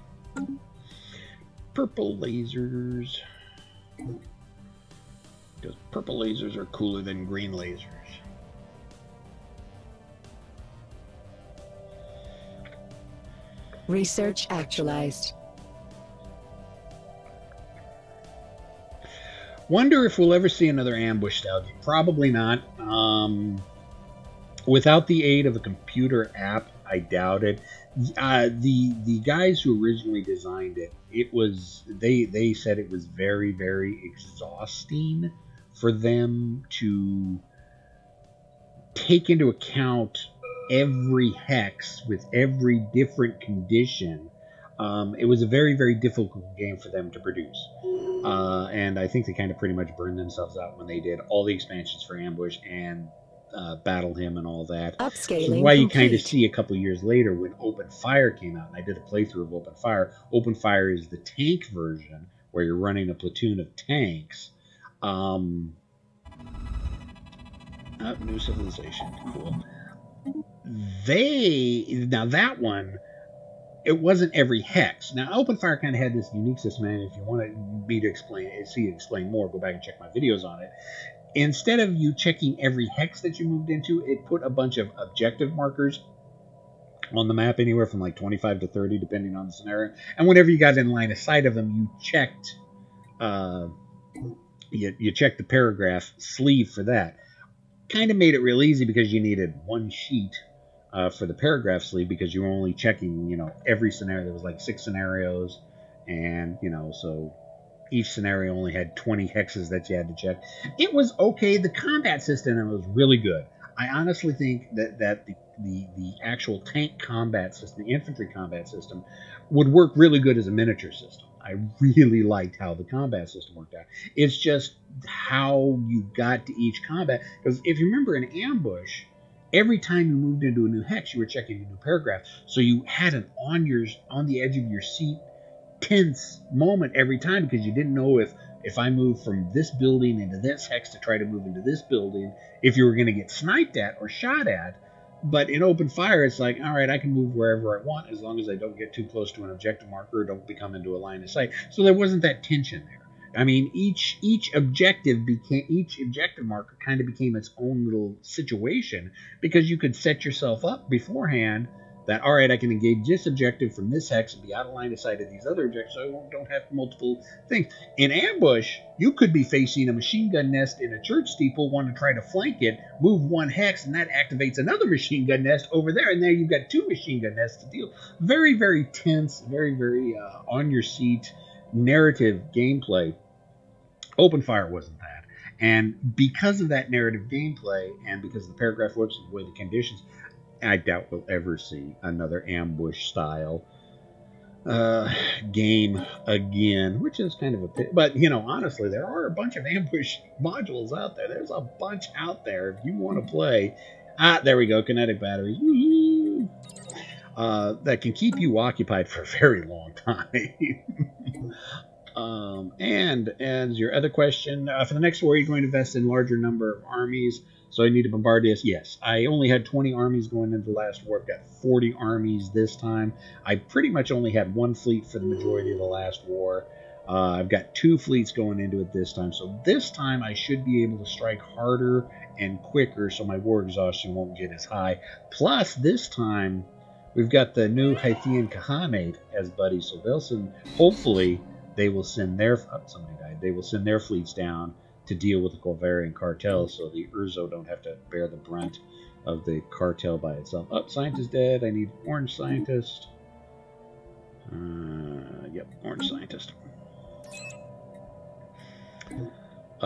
Purple lasers. Because purple lasers are cooler than green lasers. Research actualized. Wonder if we'll ever see another ambush style game. Probably not. Without the aid of a computer app, I doubt it. The guys who originally designed it, they said it was very, very exhausting for them to take into account every hex with every different condition. It was a very, very difficult game for them to produce. And I think they kind of pretty much burned themselves out when they did all the expansions for Ambush and Battle Hymn and all that. Upscaling Which is why you kind of complete. see a couple years later when Open Fire came out, and I did a playthrough of Open Fire. Open Fire is the tank version where you're running a platoon of tanks. New civilization, cool. Now that one, it wasn't every hex. Now Open Fire kind of had this unique system, and if you want me to explain more, go back and check my videos on it. Instead of you checking every hex that you moved into, it put a bunch of objective markers on the map, anywhere from like 25 to 30, depending on the scenario. And whenever you got in line of sight of them, you checked you checked the paragraph sleeve for that. Kind of made it real easy because you needed one sheet for the paragraph sleeve, because you were only checking, every scenario. There was like 6 scenarios, and so each scenario only had 20 hexes that you had to check. It was okay. The combat system was really good. I honestly think that the actual tank combat system, the infantry combat system, would work really good as a miniature system. I really liked how the combat system worked out. It's just how you got to each combat. Because if you remember in Ambush, every time you moved into a new hex, you were checking a new paragraph. So you had an on the edge of your seat tense moment every time, because you didn't know if I moved from this building into this hex to try to move into this building, if you were going to get sniped at or shot at. But in Open Fire, it's like, all right, I can move wherever I want as long as I don't get too close to an objective marker or don't become into a line of sight. So there wasn't that tension there. I mean, each objective marker kind of became its own little situation, because you could set yourself up beforehand that, all right, I can engage this objective from this hex and be out of line of sight of these other objectives, so I don't have multiple things. In Ambush, you could be facing a machine gun nest in a church steeple, want to try to flank it, move one hex, and that activates another machine gun nest over there, and there you've got 2 machine gun nests to deal. Very, very tense, very, very on-your-seat narrative gameplay. Open Fire wasn't that. And because of that narrative gameplay, and because the paragraph works and the way the conditions, I doubt we'll ever see another Ambush-style game again, which is kind of a pit. But, honestly, there are a bunch of Ambush modules out there. There's a bunch out there if you want to play. There we go, kinetic batteries. Woo-hoo. that can keep you occupied for a very long time. And as your other question, for the next war, you're going to invest in larger number of armies. So I need to bombard this. Yes, I only had 20 armies going into the last war. I've got 40 armies this time. I pretty much only had one fleet for the majority of the last war. I've got 2 fleets going into it this time. So this time I should be able to strike harder and quicker so my war exhaustion won't get as high. Plus, this time we've got the new Hythian Khaganate as buddies. So they'll send, hopefully, they will send their... Oh, somebody died. They will send their fleets down to deal with the Corvarian cartel, so the Urzo don't have to bear the brunt of the cartel by itself. Oh, scientist dead. I need orange scientist. Yep, orange scientist.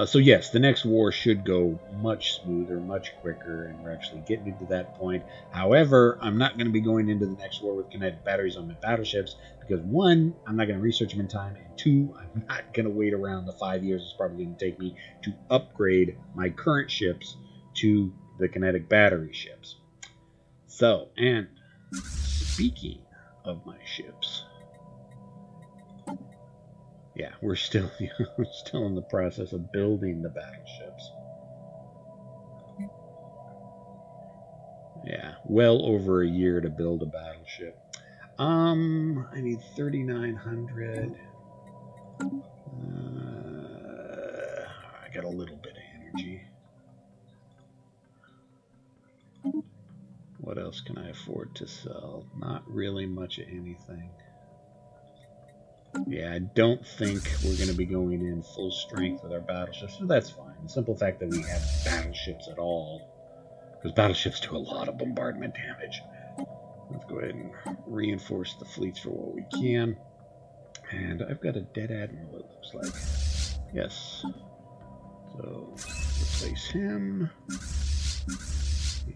So yes, the next war should go much smoother, much quicker, and we're actually getting into that point. However, I'm not going to be going into the next war with kinetic batteries on my battleships because 1, I'm not going to research them in time, and 2, I'm not going to wait around the 5 years it's probably going to take me to upgrade my current ships to the kinetic battery ships. So, and speaking of my ships, yeah, we're still in the process of building the battleships. Yeah, well over a year to build a battleship. I need 3,900. I got a little bit of energy. What else can I afford to sell? Not really much of anything. Yeah, I don't think we're going to be going in full strength with our battleships, so that's fine. The simple fact that we have battleships at all, because battleships do a lot of bombardment damage. Let's go ahead and reinforce the fleets for what we can. And I've got a dead admiral, it looks like. Yes. So, replace him.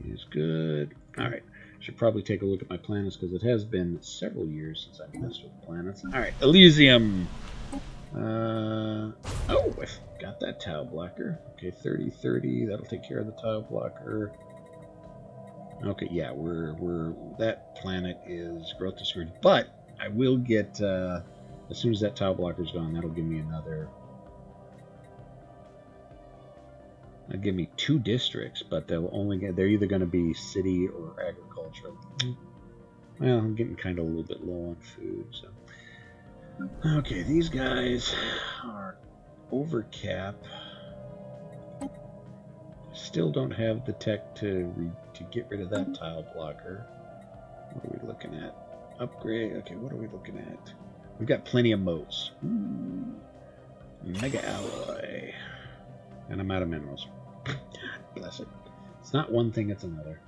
He's good. Alright. Should probably take a look at my planets because it has been several years since I've messed with planets. Alright, Elysium. Oh, I've got that tile blocker. Okay, 30-30. That'll take care of the tile blocker. Okay, yeah, we're that planet is growth discouraged. But I will get as soon as that tile blocker's gone, that'll give me another. That'll give me 2 districts, but they're either going to be city or agricultural. Well, I'm getting kind of a little bit low on food, so. Okay, these guys are over cap. Still don't have the tech to get rid of that tile blocker. What are we looking at? Upgrade. Okay, what are we looking at? We've got plenty of moats. Ooh. Mega alloy. And I'm out of minerals. Bless it. It's not one thing, it's another.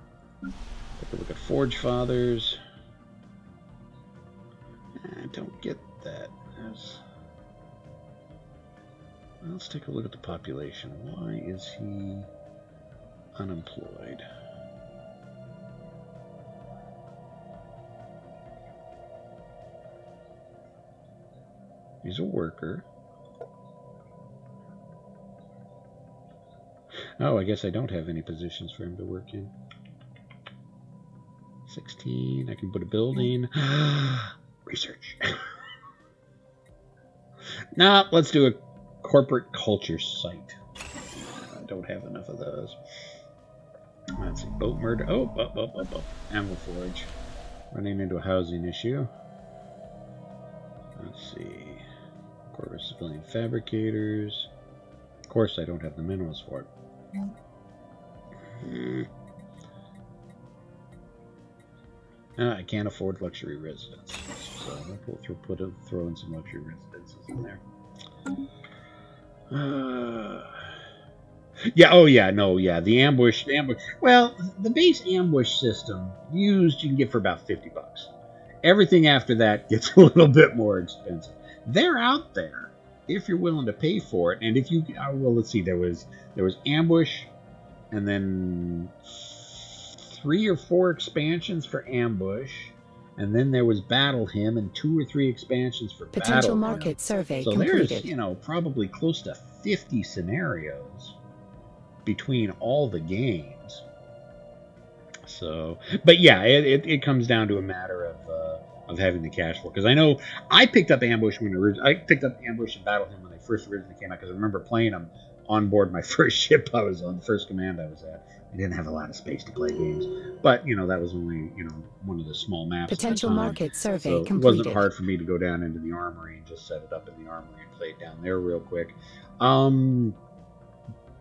Take a look at Forge Fathers. I don't get that. Let's take a look at the population. Why is he unemployed? He's a worker. Oh, I guess I don't have any positions for him to work in. 16. I can put a building. Research. Nah, let's do a corporate culture site. I don't have enough of those. Let's see. Boat murder. Oh, up. Ammo forge. Running into a housing issue. Let's see. Corporate civilian fabricators. Of course, I don't have the minerals for it. I can't afford luxury residences, so we'll throw in some luxury residences in there. Yeah. Oh yeah. No. Yeah. The ambush. Well, the base ambush system used you can get for about $50. Everything after that gets a little bit more expensive. They're out there if you're willing to pay for it, and if you well, let's see. There was ambush, and then 3 or 4 expansions for ambush, and then there was battle him, and 2 or 3 expansions for potential battle market him. survey So completed. there's probably close to 50 scenarios between all the games. So, but yeah, it comes down to a matter of having the cash flow. Because I know I picked up Ambush I picked up Ambush and Battle Hymn when they first originally came out. Because I remember playing them on board my first ship I was on, the first command I was at. I didn't have a lot of space to play games, but you know that was only one of the small maps. Potential at the time. market survey So completed. it wasn't hard for me to go down into the armory and just set it up in the armory and play it down there real quick.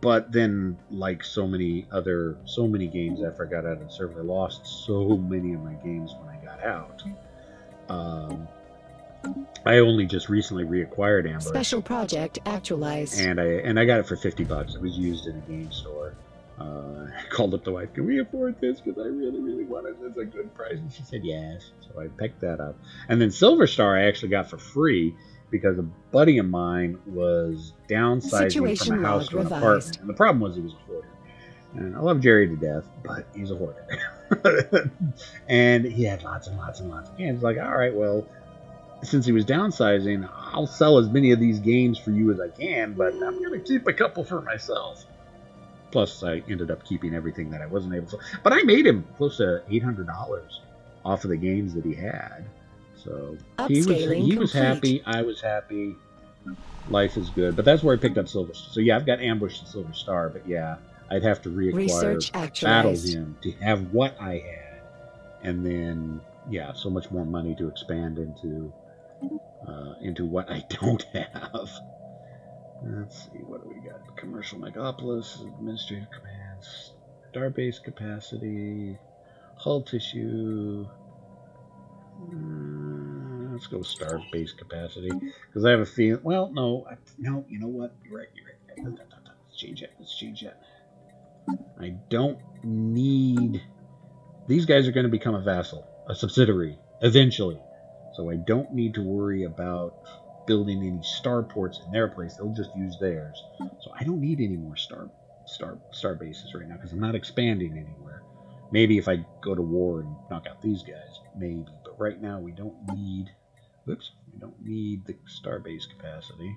But then, like so many games after I got out of the server, I lost so many of my games when I got out. I only just recently reacquired Ambush. Special project actualized. And I got it for $50. It was used in a game store. I called up the wife, can we afford this? Because I really, really want it. It's a good price. And she said yes. So I picked that up. And then Silver Star I actually got for free because a buddy of mine was downsizing from a house to an apartment. And the problem was he was a hoarder. And I love Jerry to death, but he's a hoarder. And he had lots and lots and lots of games. Like, all right, well, since he was downsizing, I'll sell as many of these games for you as I can, but I'm going to keep a couple for myself. Plus, I ended up keeping everything that I wasn't able to. But I made him close to $800 off of the games that he had. So he was happy. I was happy. Life is good. But that's where I picked up Silver Star. So yeah, I've got Ambush and Silver Star. But yeah, I'd have to reacquire Battle Hymn to have what I had. And then, yeah, so much more money to expand into what I don't have. Let's see, what do we got? Commercial Megapolis, Administrative Commands, Starbase Capacity, Hull Tissue. Let's go Starbase Capacity. Because I have a feeling... Well, no, you know what? You're right. Let's change that. I don't need... These guys are going to become a vassal, a subsidiary, eventually. So I don't need to worry about building any starports in their place. They'll just use theirs. So I don't need any more star bases right now because I'm not expanding anywhere. Maybe if I go to war and knock out these guys, maybe. But right now we don't need the starbase capacity.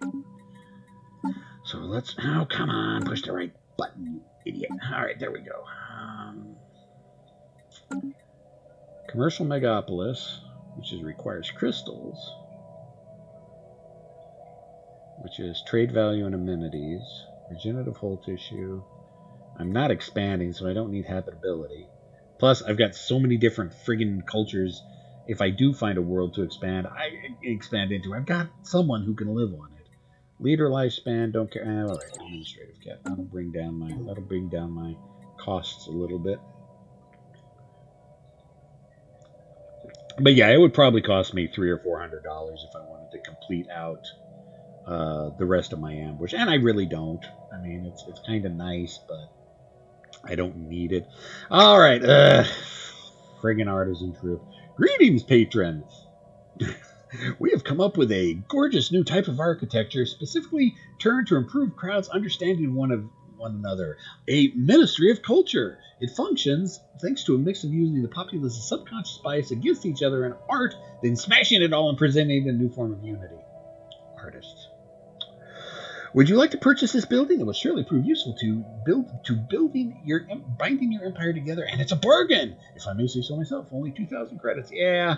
So let's... Oh, come on. Push the right button, you idiot. All right, there we go. Commercial Megapolis, which requires crystals, which is trade value and amenities, regenerative hull tissue. I'm not expanding, so I don't need habitability. Plus, I've got so many different friggin' cultures. If I do find a world to expand, I expand into. I've got someone who can live on it. Leader lifespan, don't care. All right, administrative cap. That'll bring down my costs a little bit. But yeah, it would probably cost me $300 or $400 if I wanted to complete out the rest of my ambush, and I really don't. I mean, it's kind of nice, but I don't need it. All right, friggin' artisan troop. Greetings, patrons. We have come up with a gorgeous new type of architecture, specifically turned to improve crowds' understanding one another. A ministry of culture. It functions thanks to a mix of using the populace's subconscious bias against each other in art, then smashing it all and presenting a new form of unity. Artists. Would you like to purchase this building? It will surely prove useful to binding your empire together, and it's a bargain. If I may say so myself, only 2,000 credits. Yeah,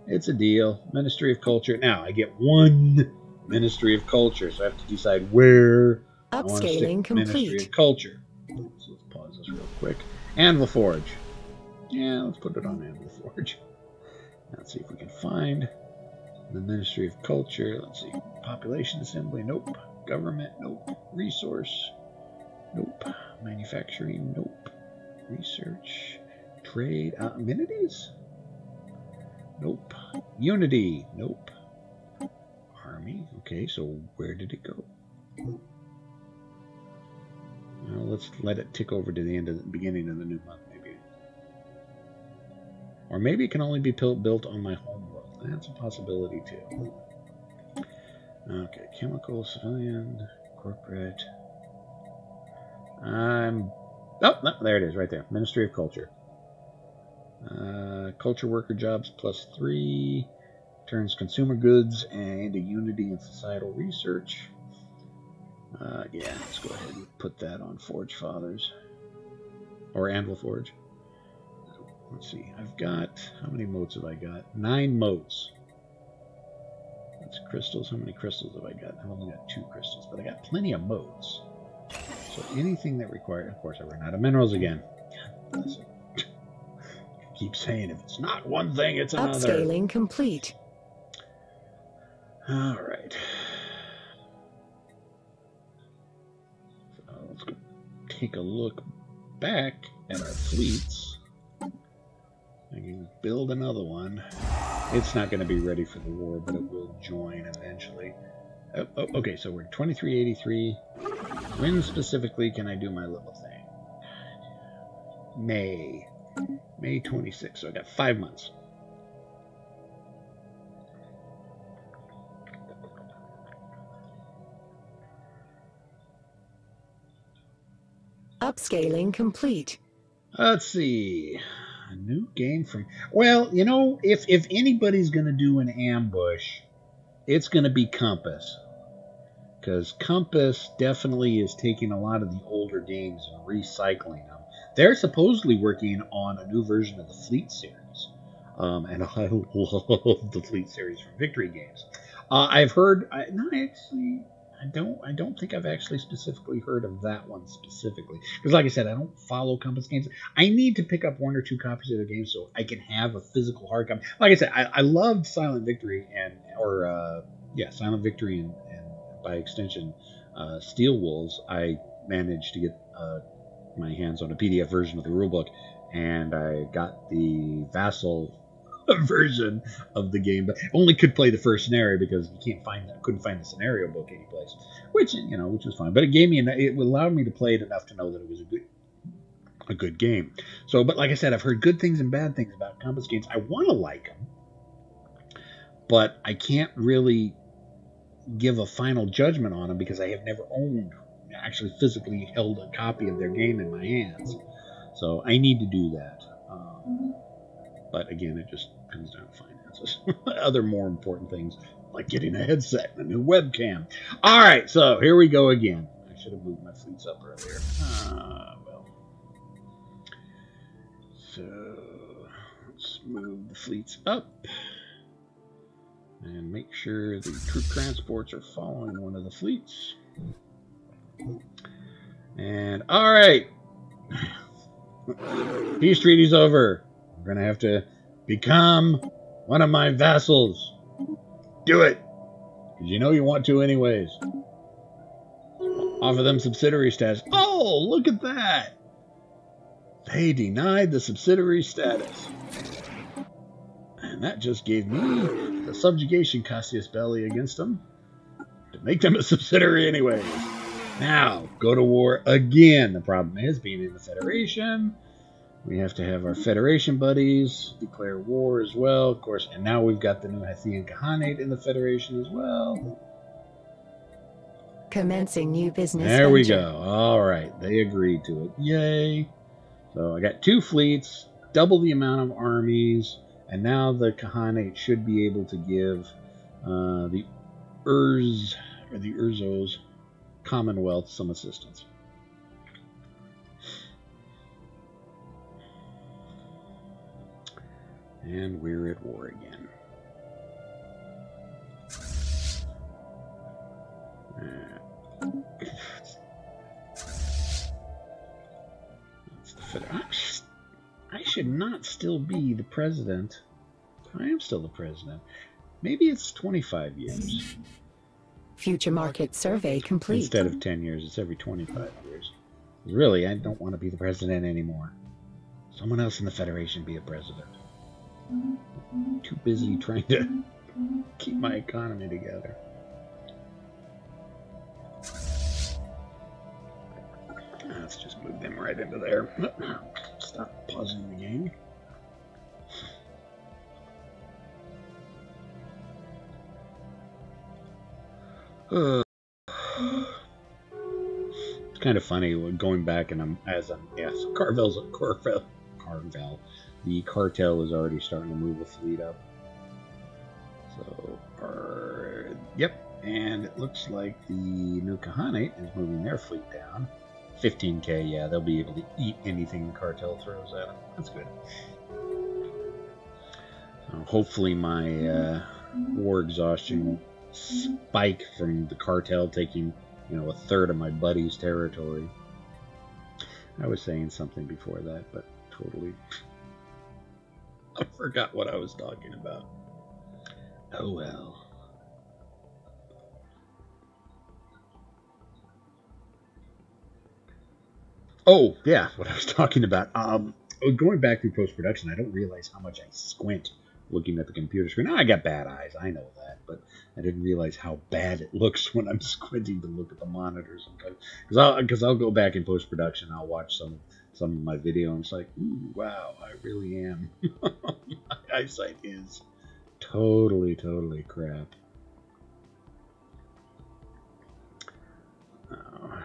it's a deal. Ministry of Culture. Now I get one Ministry of Culture, so I have to decide where I want to stick Ministry of Culture. So let's pause this real quick. Anvil Forge. Yeah, let's put it on Anvil Forge. Let's see if we can find the Ministry of Culture. Let's see. Population Assembly. Nope. Government. Nope. Resource. Nope. Manufacturing. Nope. Research. Trade. Amenities? Nope. Unity. Nope. Army. Okay, so where did it go? Well, let's let it tick over to the beginning of the new month, maybe. Or maybe it can only be built on my home world. That's a possibility, too. Okay, chemical, civilian, corporate. Oh, no, there it is, right there. Ministry of Culture. Culture worker jobs +3. Turns consumer goods into unity and societal research. Yeah, let's go ahead and put that on Forge Fathers. Or Anvil Forge. Let's see. I've got, how many motes have I got? 9 motes. That's crystals. How many crystals have I got? I've only got 2 crystals, but I got plenty of motes. So anything that requires, of course, I ran out of minerals again. God bless it. Keep saying if it's not one thing, it's another. Upscaling complete. All right. So let's go take a look back at our fleets. I can build another one. It's not going to be ready for the war, but it will join eventually. Oh, okay, so we're 2383. When specifically can I do my little thing? May 26. So I got 5 months. Upscaling complete. Let's see. A new game from... Well, you know, if anybody's going to do an ambush, it's going to be Compass. Because Compass definitely is taking a lot of the older games and recycling them. They're supposedly working on a new version of the Fleet series. And I love the Fleet series from Victory Games. I've heard... I don't think I've actually specifically heard of that one specifically. Because like I said, I don't follow Compass games. I need to pick up 1 or 2 copies of their games so I can have a physical hard copy. Like I said, I loved Silent Victory Silent Victory and by extension, Steel Wolves. I managed to get my hands on a PDF version of the rulebook, and I got the Vassal version of the game, but only could play the first scenario because you couldn't find the scenario book anyplace, which was fine. But it gave me it allowed me to play it enough to know that it was a good game. So, but like I said, I've heard good things and bad things about Compass games. I want to like them, but I can't really give a final judgment on them because I have never actually physically held a copy of their game in my hands. So I need to do that. But again, it just comes down to finances. Other more important things, like getting a headset and a new webcam. All right, so here we go again. I should have moved my fleets up earlier. Well. So let's move the fleets up. And make sure the troop transports are following one of the fleets. And, all right. Peace treaty's over. We're going to have to become one of my vassals. Do it. Because you know you want to anyways. Offer them subsidiary status. Oh, look at that. They denied the subsidiary status. And that just gave me the subjugation casus belli against them to make them a subsidiary anyways. Now, go to war again. The problem is, being in the Federation, we have to have our Federation buddies declare war as well, of course. And now we've got the new Hathian Khahanate in the Federation as well. Commencing new business There we venture. go. All right, they agreed to it. Yay. So I got 2 fleets, double the amount of armies. And now the Khahanate should be able to give the Urzos Commonwealth some assistance. And we're at war again. That's the Federation. I should not still be the president. I am still the president. Maybe it's 25 years. Future market survey complete. Instead of 10 years, it's every 25 years. Really, I don't want to be the president anymore. Someone else in the Federation be a president. I'm too busy trying to keep my economy together. Let's just move them right into there. Stop pausing the game. It's kind of funny going back and Carvel's Carvel. The cartel is already starting to move a fleet up. So, yep, and it looks like the new Khahanate is moving their fleet down. 15k, yeah, they'll be able to eat anything the cartel throws at them. That's good. hopefully my War Exhaustion spike from the cartel taking, you know, a third of my buddy's territory. I was saying something before that, but totally I forgot what I was talking about. Oh well. Oh yeah, what I was talking about. Going back through post-production, I don't realize how much I squint looking at the computer screen. Now, I got bad eyes, I know that, but I didn't realize how bad it looks when I'm squinting to look at the monitor sometimes. Because I'll go back in post-production, I'll watch some of my video, and it's like, ooh, wow, I really am. My eyesight is totally crap. Oh.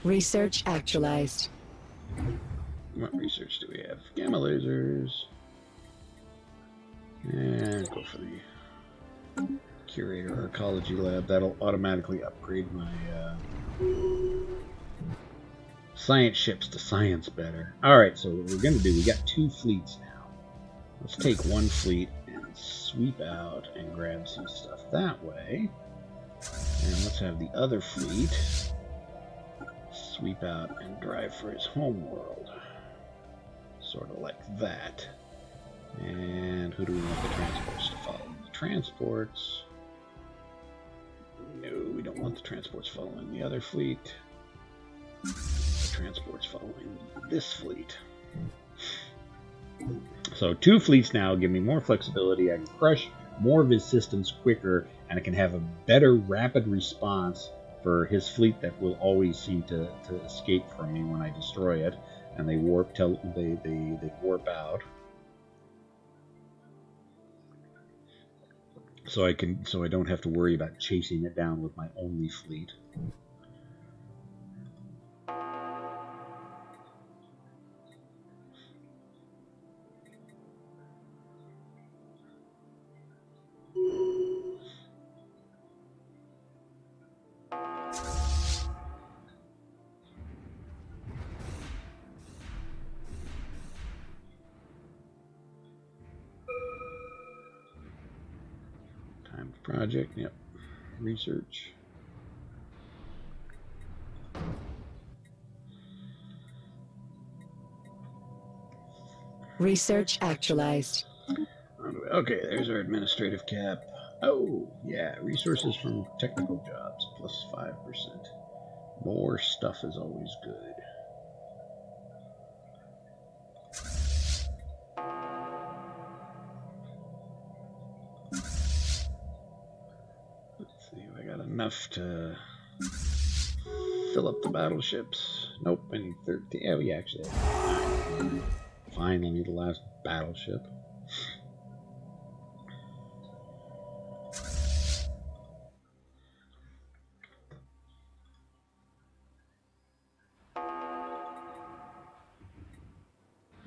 Research actualized. What research do we have? Gamma lasers. And go for the curator arcology lab. That'll automatically upgrade my science ships to science better. Alright, so what we're going to do, we got 2 fleets now. Let's take 1 fleet and sweep out and grab some stuff that way. And let's have the other fleet sweep out and drive for his home world. Sort of like that. And who do we want the transports to follow? The transports... No, we don't want the transports following the other fleet. The transports following this fleet. So 2 fleets now give me more flexibility. I can crush more of his systems quicker, and I can have a better rapid response for his fleet that will always seem to escape from me when I destroy it, and they warp they warp out. So I don't have to worry about chasing it down with my only fleet. Project, yep. Research. Research actualized. Okay, there's our administrative cap. Oh, yeah, resources from technical jobs, plus 5%. More stuff is always good. Enough to fill up the battleships. Nope, I need 13. Yeah, we actually have 9. Finally need the last battleship.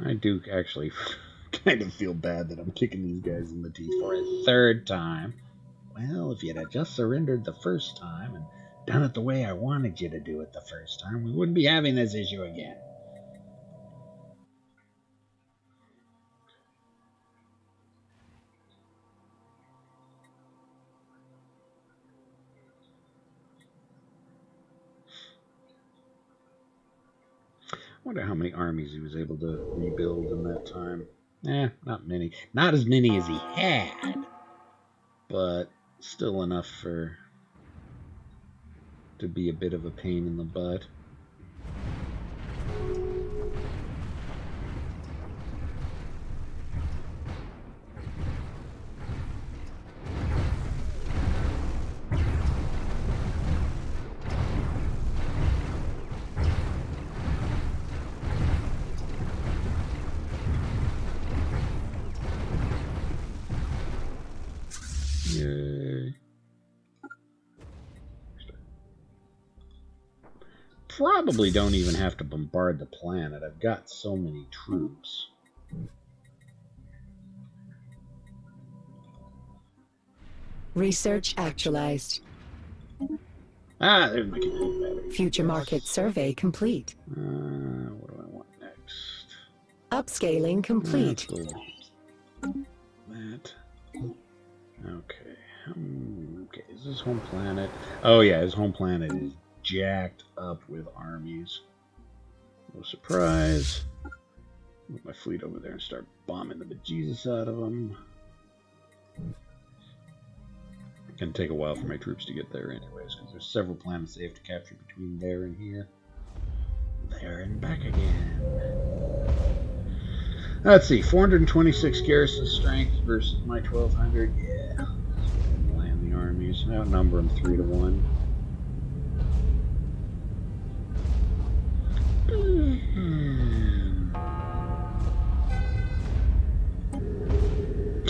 I do actually kind of feel bad that I'm kicking these guys in the teeth for a 3rd time. Well, if you'd have just surrendered the first time and done it the way I wanted you to do it the first time, we wouldn't be having this issue again. I wonder how many armies he was able to rebuild in that time. Not many. Not as many as he had, but still enough to be a bit of a pain in the butt. Yay. Probably don't even have to bombard the planet. I've got so many troops. Research actualized. Ah, there's my kinetic battery. Future market survey complete. What do I want next? Upscaling complete. That. Okay. Okay, is this home planet? Oh yeah, his home planet is jacked up with armies. No surprise. Move my fleet over there and start bombing the bejesus out of them. Gonna take a while for my troops to get there anyways, because there's several planets they have to capture between there and here. There and back again. Let's see, 426 garrison strength versus my 1200. Yeah. Land the armies. Outnumber them 3-1.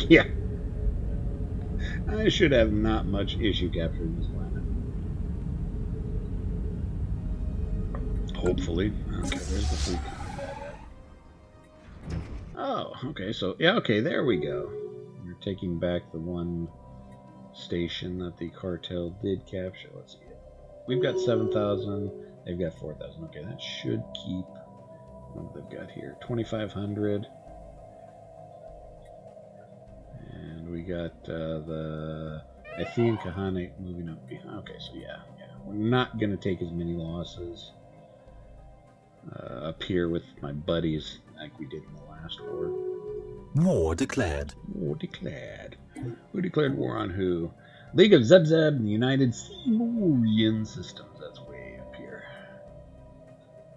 Yeah. I should have not much issue capturing this planet. Hopefully. Okay, where's the fleet combat at? Oh, okay, so, yeah, okay, there we go. We're taking back the one station that the cartel did capture. Let's see. We've got 7,000. They've got 4,000. Okay, that should keep... What have they got here? 2,500. And we got the Athean Khaganate moving up behind. Okay, so yeah. We're not going to take as many losses up here with my buddies like we did in the last war. War declared. War declared. Who declared war on who? League of Zeb-Zeb and the United Simorian Systems. That's way up here.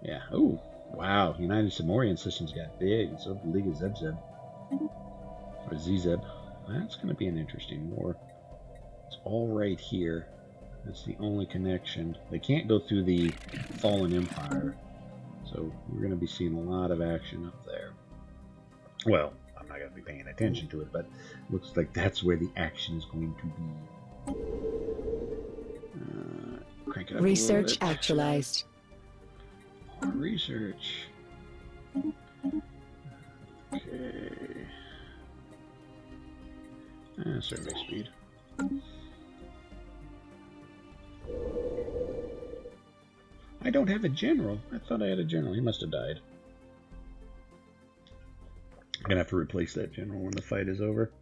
Yeah. Oh, wow. United Simorian Systems got big. So the League of Zeb-Zeb. Or Z-Zeb. That's going to be an interesting war. It's all right here. That's the only connection. They can't go through the Fallen Empire. So we're going to be seeing a lot of action up there. Well, I'm not going to be paying attention to it, but it looks like that's where the action is going to be. Crank it up Research a little bit. actualized. More research. Okay. Survey speed. I don't have a general. I thought I had a general. He must have died. I'm going to have to replace that general when the fight is over.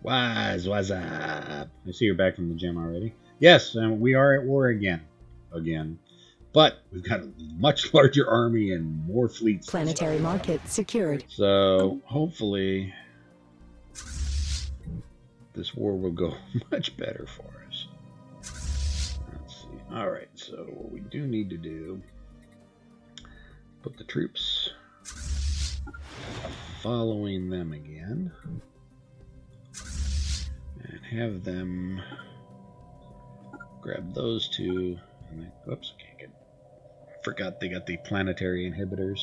What's up? I see you're back from the gym already. Yes, we are at war again. But we've got a much larger army and more fleets. Planetary market secured. So hopefully this war will go much better for us. Let's see. Alright, so what we do need to do, put the troops following them again. And have them grab those two. And then, oops, I can't get. Forgot they got the planetary inhibitors.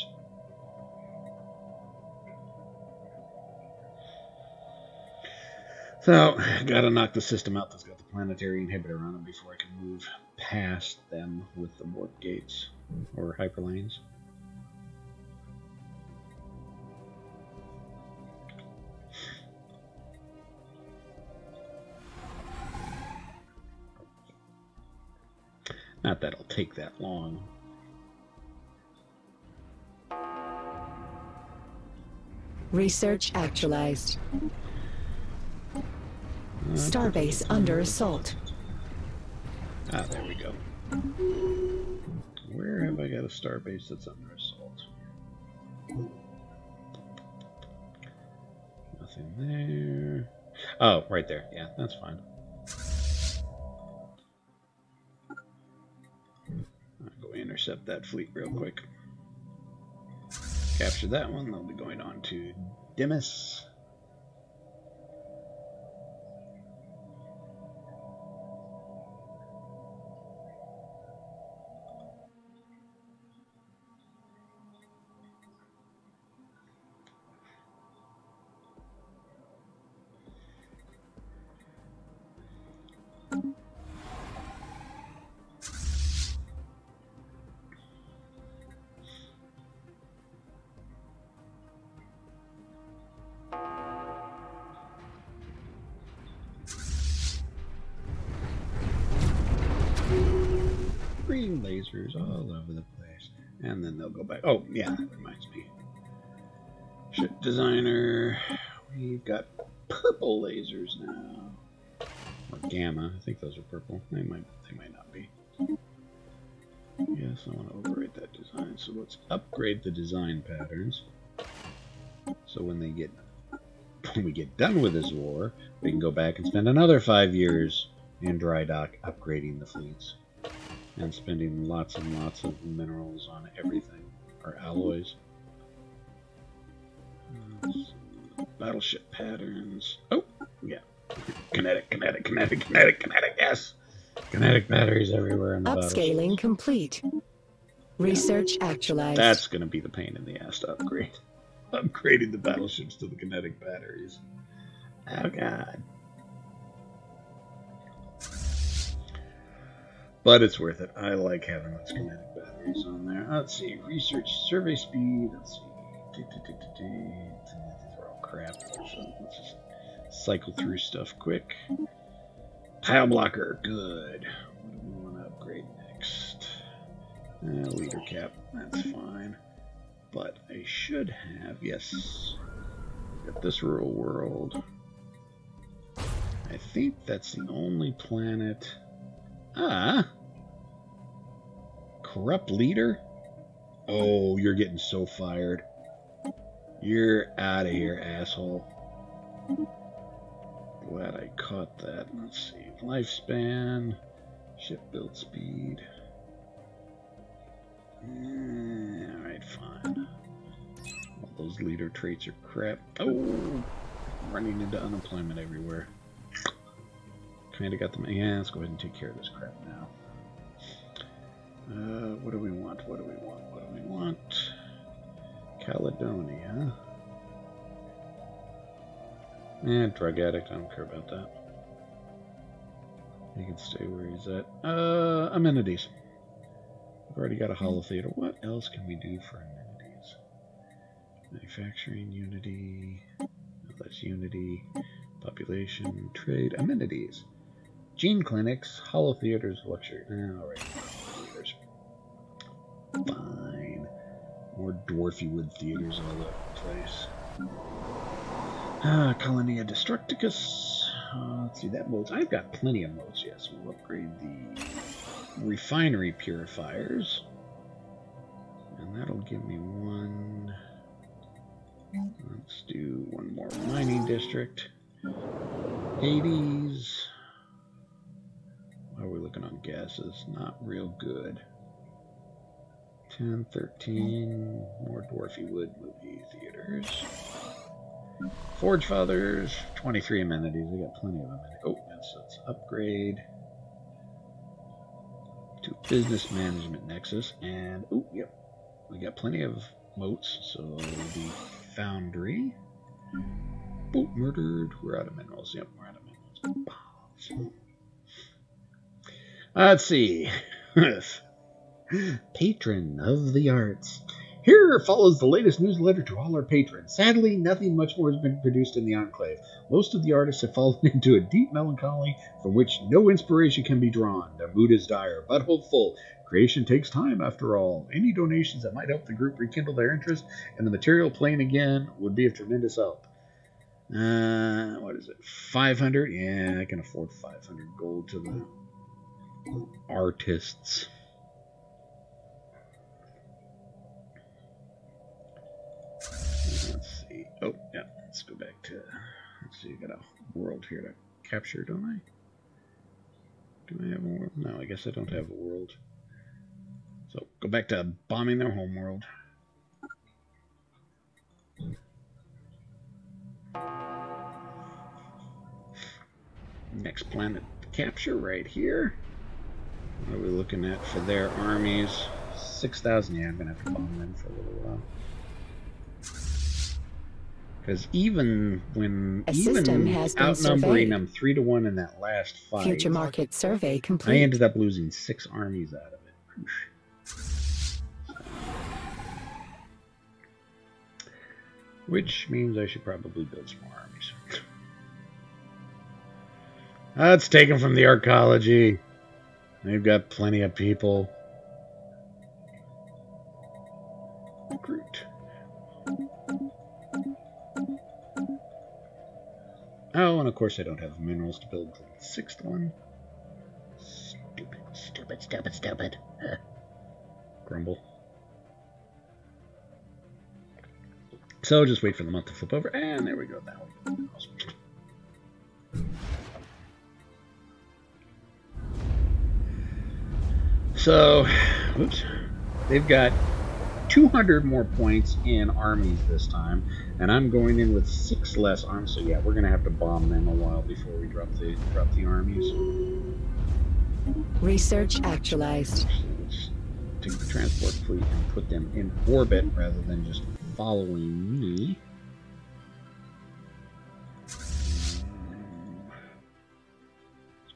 So, gotta knock the system out that's got the planetary inhibitor on it before I can move past them with the warp gates or hyperlanes. Not that it'll take that long. Research actualized. Starbase under assault. Ah, there we go. Where have I got a starbase that's under assault? Nothing there. Oh, right there. Yeah, that's fine. I'll go intercept that fleet real quick. Capture that one. They'll be going on to Demis. lasers all over the place. And then they'll go back. Oh, yeah, that reminds me. Ship designer. We've got purple lasers now. Or gamma. I think those are purple. They might not be. Yes, I want to overwrite that design. So let's upgrade the design patterns. So when we get done with this war, we can go back and spend another 5 years in dry dock upgrading the fleets. And spending lots and lots of minerals on everything. Or alloys. Battleship patterns. Oh, yeah. Kinetic, yes! Kinetic batteries everywhere in the Upscaling complete. Research actualized. That's going to be the pain in the ass to upgrade. Upgrading the battleships to the kinetic batteries. Oh, God. But it's worth it. I like having those kinetic batteries on there. Let's see. Research survey speed. Let's see. These are all crap. So let's just cycle through stuff quick. Tile blocker. Good. What do we want to upgrade next? Leader cap. That's fine. But I should have... Yes. Got this rural world. I think that's the only planet... Corrupt leader? Oh, you're getting so fired. You're out of here, asshole. Glad I caught that. Let's see. Lifespan. Ship build speed. Alright, fine. All those leader traits are crap. Oh! Running into unemployment everywhere. Kinda got them. Yeah, let's go ahead and take care of this crap now. What do we want? What do we want? What do we want? Caledonia. Drug addict. I don't care about that. He can stay where he's at. Amenities. I've already got a holo theater. What else can we do for amenities? Manufacturing, unity. Oh, that's unity. Population, trade, amenities. Gene clinics, holo theaters, luxury. Alright. Fine. More dwarfy wood theaters all over the place. Colonia Destructicus. Let's see, that moats. I've got plenty of moats, yes. We'll upgrade the refinery purifiers. And that'll give me one. Let's do one more mining district. Hades. How are we looking on gases? Not real good. 10, 13, more dwarfy wood movie theaters. Forge Fathers, 23 amenities. We got plenty of amenities. Oh, yes, let's upgrade to Business Management Nexus. And, oh, yep, we got plenty of moats. So the Foundry. Boop, murdered. We're out of minerals. Yep, we're out of minerals. Let's see. Patron of the Arts. Here follows the latest newsletter to all our patrons. Sadly, nothing much more has been produced in the Enclave. Most of the artists have fallen into a deep melancholy from which no inspiration can be drawn. Their mood is dire, but hopeful. Creation takes time, after all. Any donations that might help the group rekindle their interest in the material plane again would be of tremendous help. What is it? 500? Yeah, I can afford 500 gold to the artists. Let's see. Oh, yeah. Let's go back to... Let's see. I got a world here to capture, don't I? Do I have a world? No, I guess I don't have a world. So, go back to bombing their homeworld. Next planet to capture right here. What are we looking at for their armies? 6,000. Yeah, I'm going to have to bomb them for a little while. Because even outnumbering them 3-1 in that last fight, future market survey complete. I ended up losing 6 armies out of it. Which means I should probably build some more armies. Let's take them from the arcology. They've got plenty of people. Oh, and of course I don't have minerals to build the 6th one. Stupid. Grumble. So just wait for the month to flip over, and there we go. That one. Awesome. So, oops, they've got 200 more points in armies this time, and I'm going in with 6 less arms. So yeah, we're gonna have to bomb them a while before we drop the armies. Research actualized. So let's take the transport fleet and put them in orbit rather than just following me. So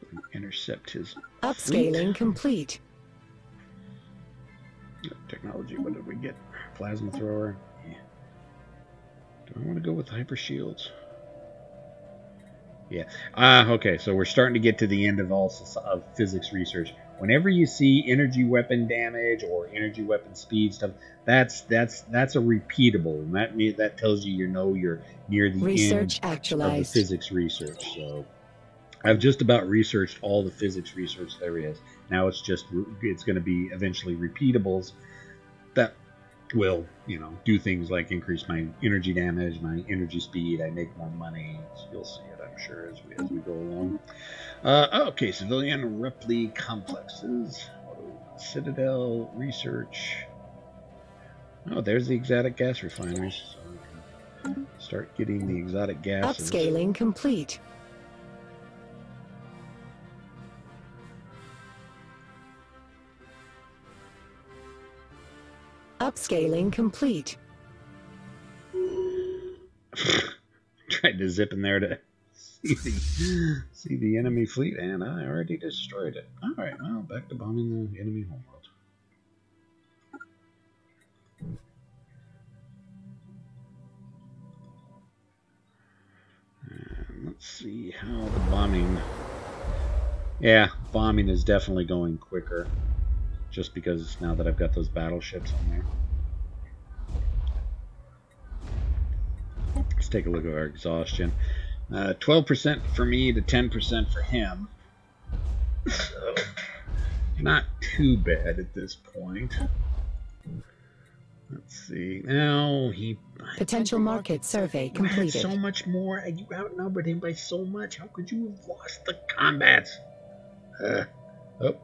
we can intercept his Upscaling fleet. complete. Technology, what did we get? Plasma thrower. Yeah. Do I want to go with hyper shields? Yeah. Okay, so we're starting to get to the end of of physics research. Whenever you see energy weapon damage or energy weapon speed stuff, that's a repeatable, and that tells you you're near the Research end actualized. of the physics research. So I've just about researched all the physics research there is. Now it's going to be eventually repeatables that will, do things like increase my energy damage, my energy speed. I make more money. You'll see it, I'm sure, as we go along. Okay, civilian repli complexes, Citadel research. Oh, there's the exotic gas refineries. So we can start getting the exotic gases. Upscaling complete. Upscaling complete. Tried to zip in there to see the enemy fleet, and I already destroyed it. Alright, well, back to bombing the enemy homeworld. And let's see how the bombing... Yeah, bombing is definitely going quicker. Just because now that I've got those battleships on there. Let's take a look at our exhaustion. 12% for me to 10% for him. So, not too bad at this point. Let's see. Now he... Potential market survey completed. So much more. You outnumbered him by so much. How could you have lost the combat? Oh,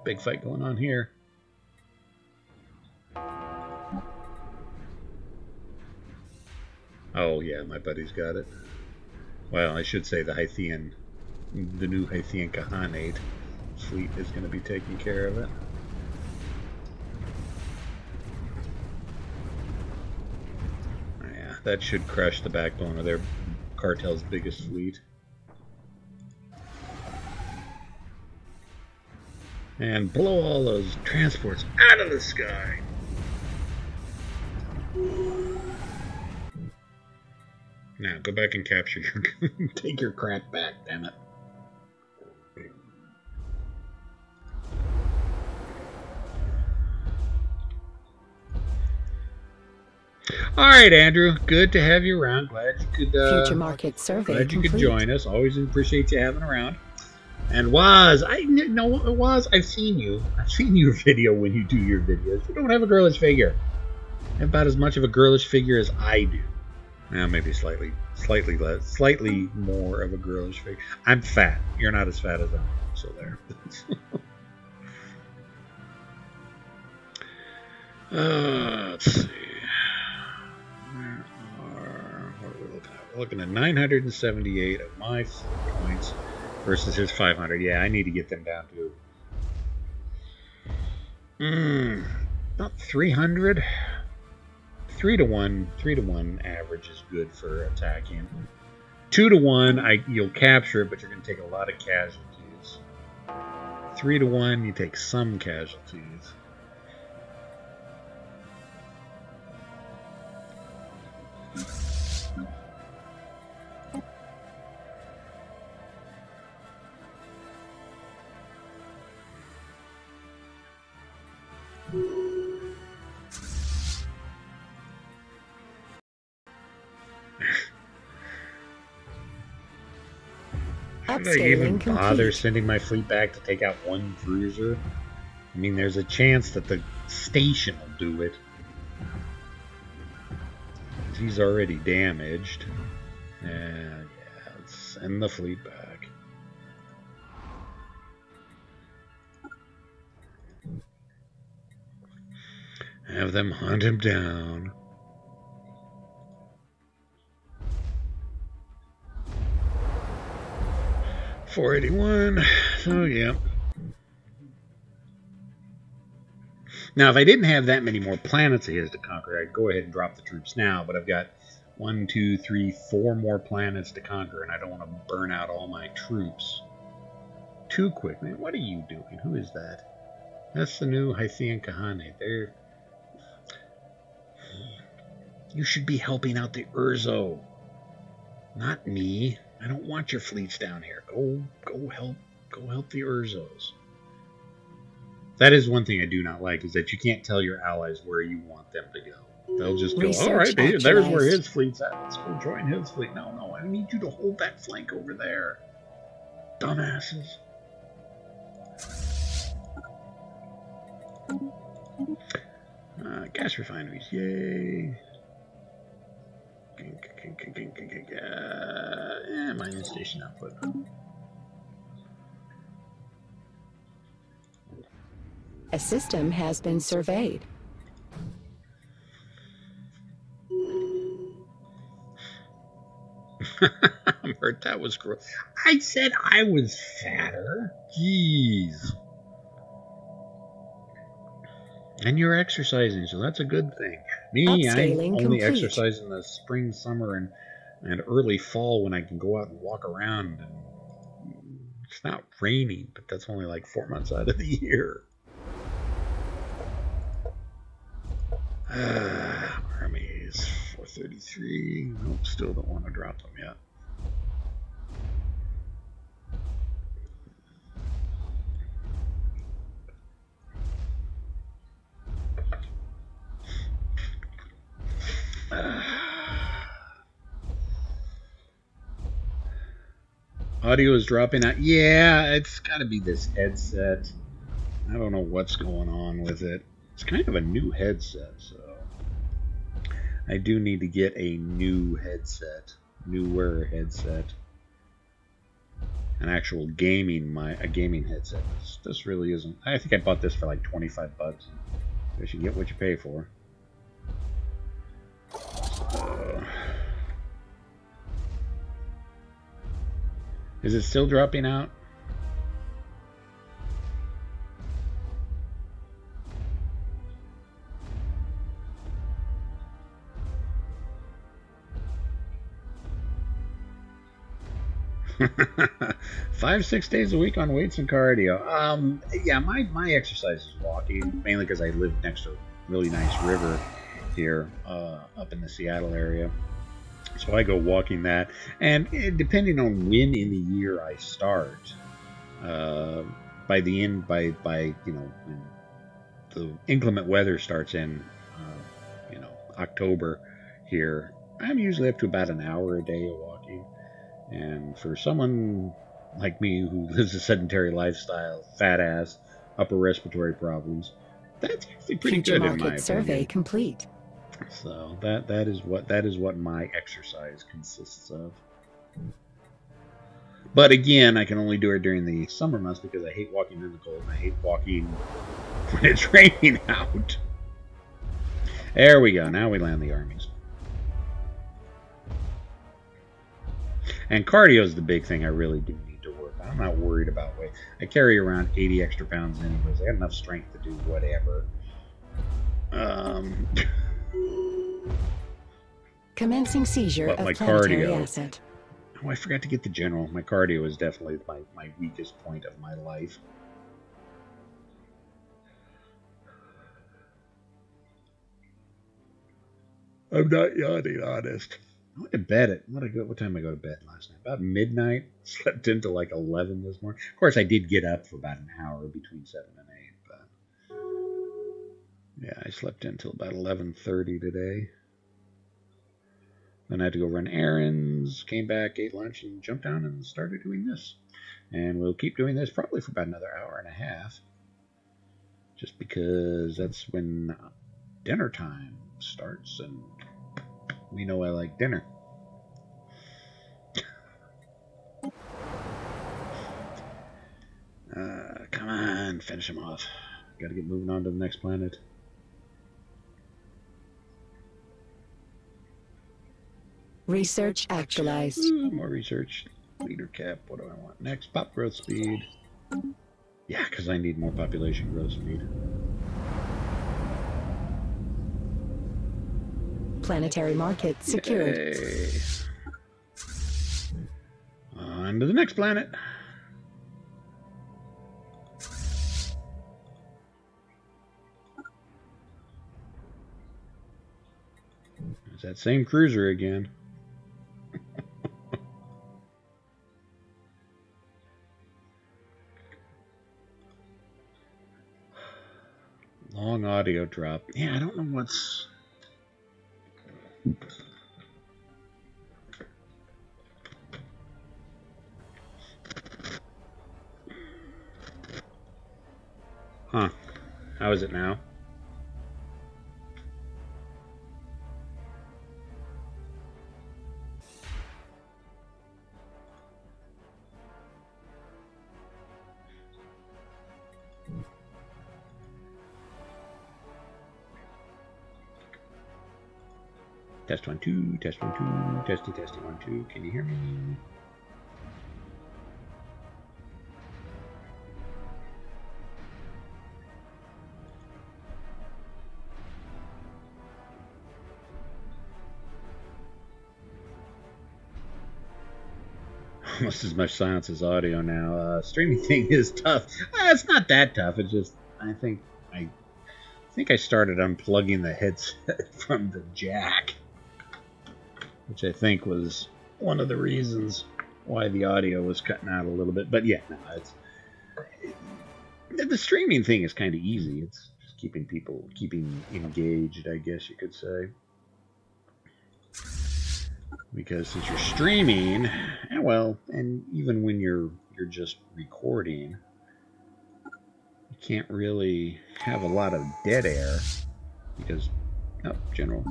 big fight going on here. Oh, yeah, my buddy's got it. Well, I should say the new Hythian Khahanate fleet is going to be taking care of it. Yeah, that should crush the backbone of their cartel's biggest fleet. And blow all those transports out of the sky. Now, go back and capture your... take your crap back, damn it. Alright, Andrew. Good to have you around. Glad you could... Future market survey glad you complete. could join us. Always appreciate you having around. And Waz, Waz, I've seen you. I've seen your video when you do your videos. You don't have a girlish figure. You have about as much of a girlish figure as I do. Now, maybe slightly less, slightly more of a girlish figure. I'm fat. You're not as fat as I am, so there. Let's see. What are we looking at? We're looking at 978 of my points versus his 500. Yeah, I need to get them down to about 300. 3 to 1 average is good for attacking. 2 to 1, you'll capture it, but you're going to take a lot of casualties. 3 to 1, you take some casualties. Should I even Upscaling bother complete. sending my fleet back to take out one cruiser? I mean, there's a chance that the station will do it. He's already damaged. Yeah, let's send the fleet back. Have them hunt him down. .481. So, yeah. Now, if I didn't have that many more planets of his to conquer, I'd go ahead and drop the troops now. But I've got 1, 2, 3, 4 more planets to conquer, and I don't want to burn out all my troops too quickly. What are you doing? Who is that? That's the new Hythian Kahane. You should be helping out the Urzo, not me. I don't want your fleets down here. Go help the Urzos. That is one thing I do not like, is that you can't tell your allies where you want them to go. They'll just go, all right, there's where his fleet's at. Let's go join his fleet. No, I need you to hold that flank over there. Dumbasses. Gas refineries, yay. Mining station output. A system has been surveyed. I'm hurt. That was gross. I said I was fatter. Jeez. And you're exercising, so that's a good thing. Me, I only exercise in the spring, summer, and early fall when I can go out and walk around. And it's not raining, but that's only like 4 months out of the year. Armies, 433. Nope, still don't want to drop them yet. Audio is dropping out. Yeah, it's got to be this headset. I don't know what's going on with it. It's kind of a new headset, so I do need to get a new headset, newer headset, an actual gaming headset. This really isn't. I think I bought this for like 25 bucks. You should get what you pay for. Is it still dropping out? Five, 6 days a week on weights and cardio. Yeah, my exercise is walking, mainly because I live next to a really nice river here up in the Seattle area. So I go walking that, and depending on when in the year I start, by you know, when the inclement weather starts in, you know, October here, I'm usually up to about an hour a day of walking. And for someone like me who lives a sedentary lifestyle, fat ass, upper respiratory problems, that's actually pretty good in my opinion. Survey complete. So that is what my exercise consists of. But again, I can only do it during the summer months because I hate walking in the cold and I hate walking when it's raining out. There we go. Now we land the armies. And cardio is the big thing I really do need to work on. I'm not worried about weight. I carry around 80 extra pounds anyways. I got enough strength to do whatever. Commencing seizure of planetary asset. Oh, I forgot to get the general. My cardio is definitely my weakest point of my life. I'm not yawning, honest. I went to bed at what time did I go to bed last night? About midnight. Slept until like 11 this morning. Of course, I did get up for about an hour between 7 and 8, but yeah, I slept until about 11:30 today. Then I had to go run errands, came back, ate lunch, and jumped down and started doing this. And we'll keep doing this probably for about another hour and a half. Just because that's when dinner time starts, and we know I like dinner. Come on, finish him off. Gotta get moving on to the next planet. Research actualized. Ooh, more research. Leader cap. What do I want next? Pop growth speed. Yeah, because I need more population growth speed. Planetary market secured. Yay. On to the next planet. It's that same cruiser again. Long audio drop. Yeah, I don't know what's... Huh. How is it now? Test 1 2, test 1 2, testy 1 2. Can you hear me? Almost as much silence as audio now. Streaming thing is tough. It's not that tough. It's just I think I started unplugging the headset from the jack, which I think was one of the reasons why the audio was cutting out a little bit. But yeah, no, the streaming thing is kind of easy. It's just keeping engaged, I guess you could say. Because since you're streaming, and even when you're just recording, you can't really have a lot of dead air because general.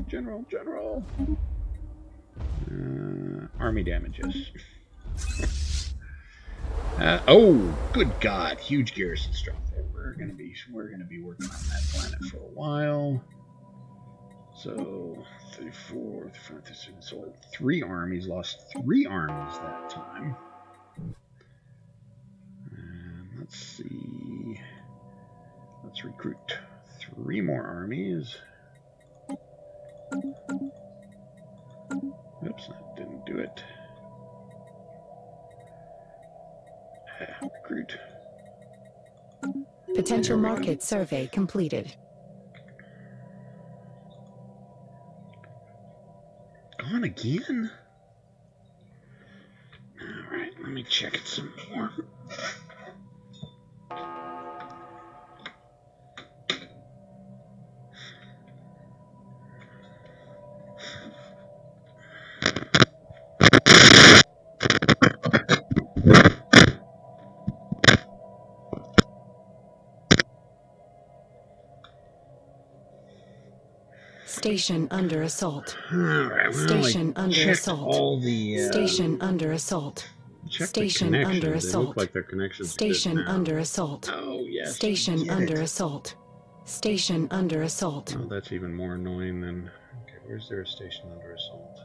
Army damages. Oh, good God! Huge garrison strength. We're gonna be working on that planet for a while. So 34, 35, so 3 armies, lost 3 armies that time. And let's see. Let's recruit 3 more armies. Oops, that didn't do it. Recruit. Potential market survey completed. Gone again? Alright, let me check it some more. Station under assault. Alright, well, Station under assault. All the, Station under assault. Station under assault. They look like their connections. Station under assault. Oh, yes. Station under assault. Station under assault. Oh, that's even more annoying than... Okay, where's their station under assault?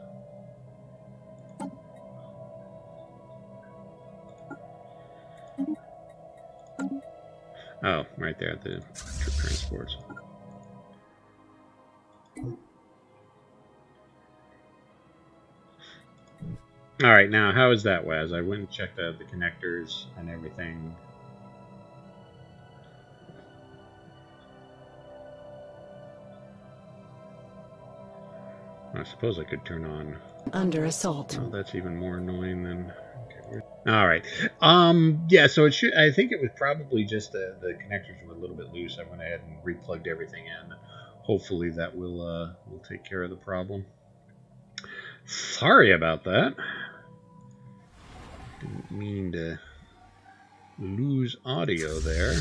Oh, right there at the trip transports. Alright, now, how is that, Waz? I went and checked out the connectors and everything. I suppose I could turn on... Under assault. Oh, that's even more annoying than... Okay, alright. Yeah, so it should... I think it was probably just the connectors were a little bit loose. I went ahead and replugged everything in. Hopefully that will take care of the problem. Sorry about that. Didn't mean to lose audio there.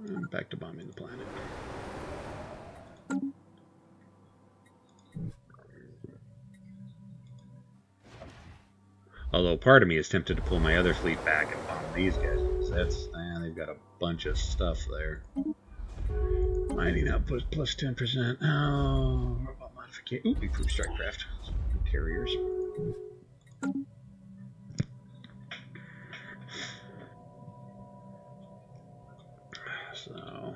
And back to bombing the planet. Although part of me is tempted to pull my other fleet back and bomb these guys. That's, they've got a bunch of stuff there. Mining output plus 10%. Oh, robot modification. Ooh, improved strike craft. Carriers. So,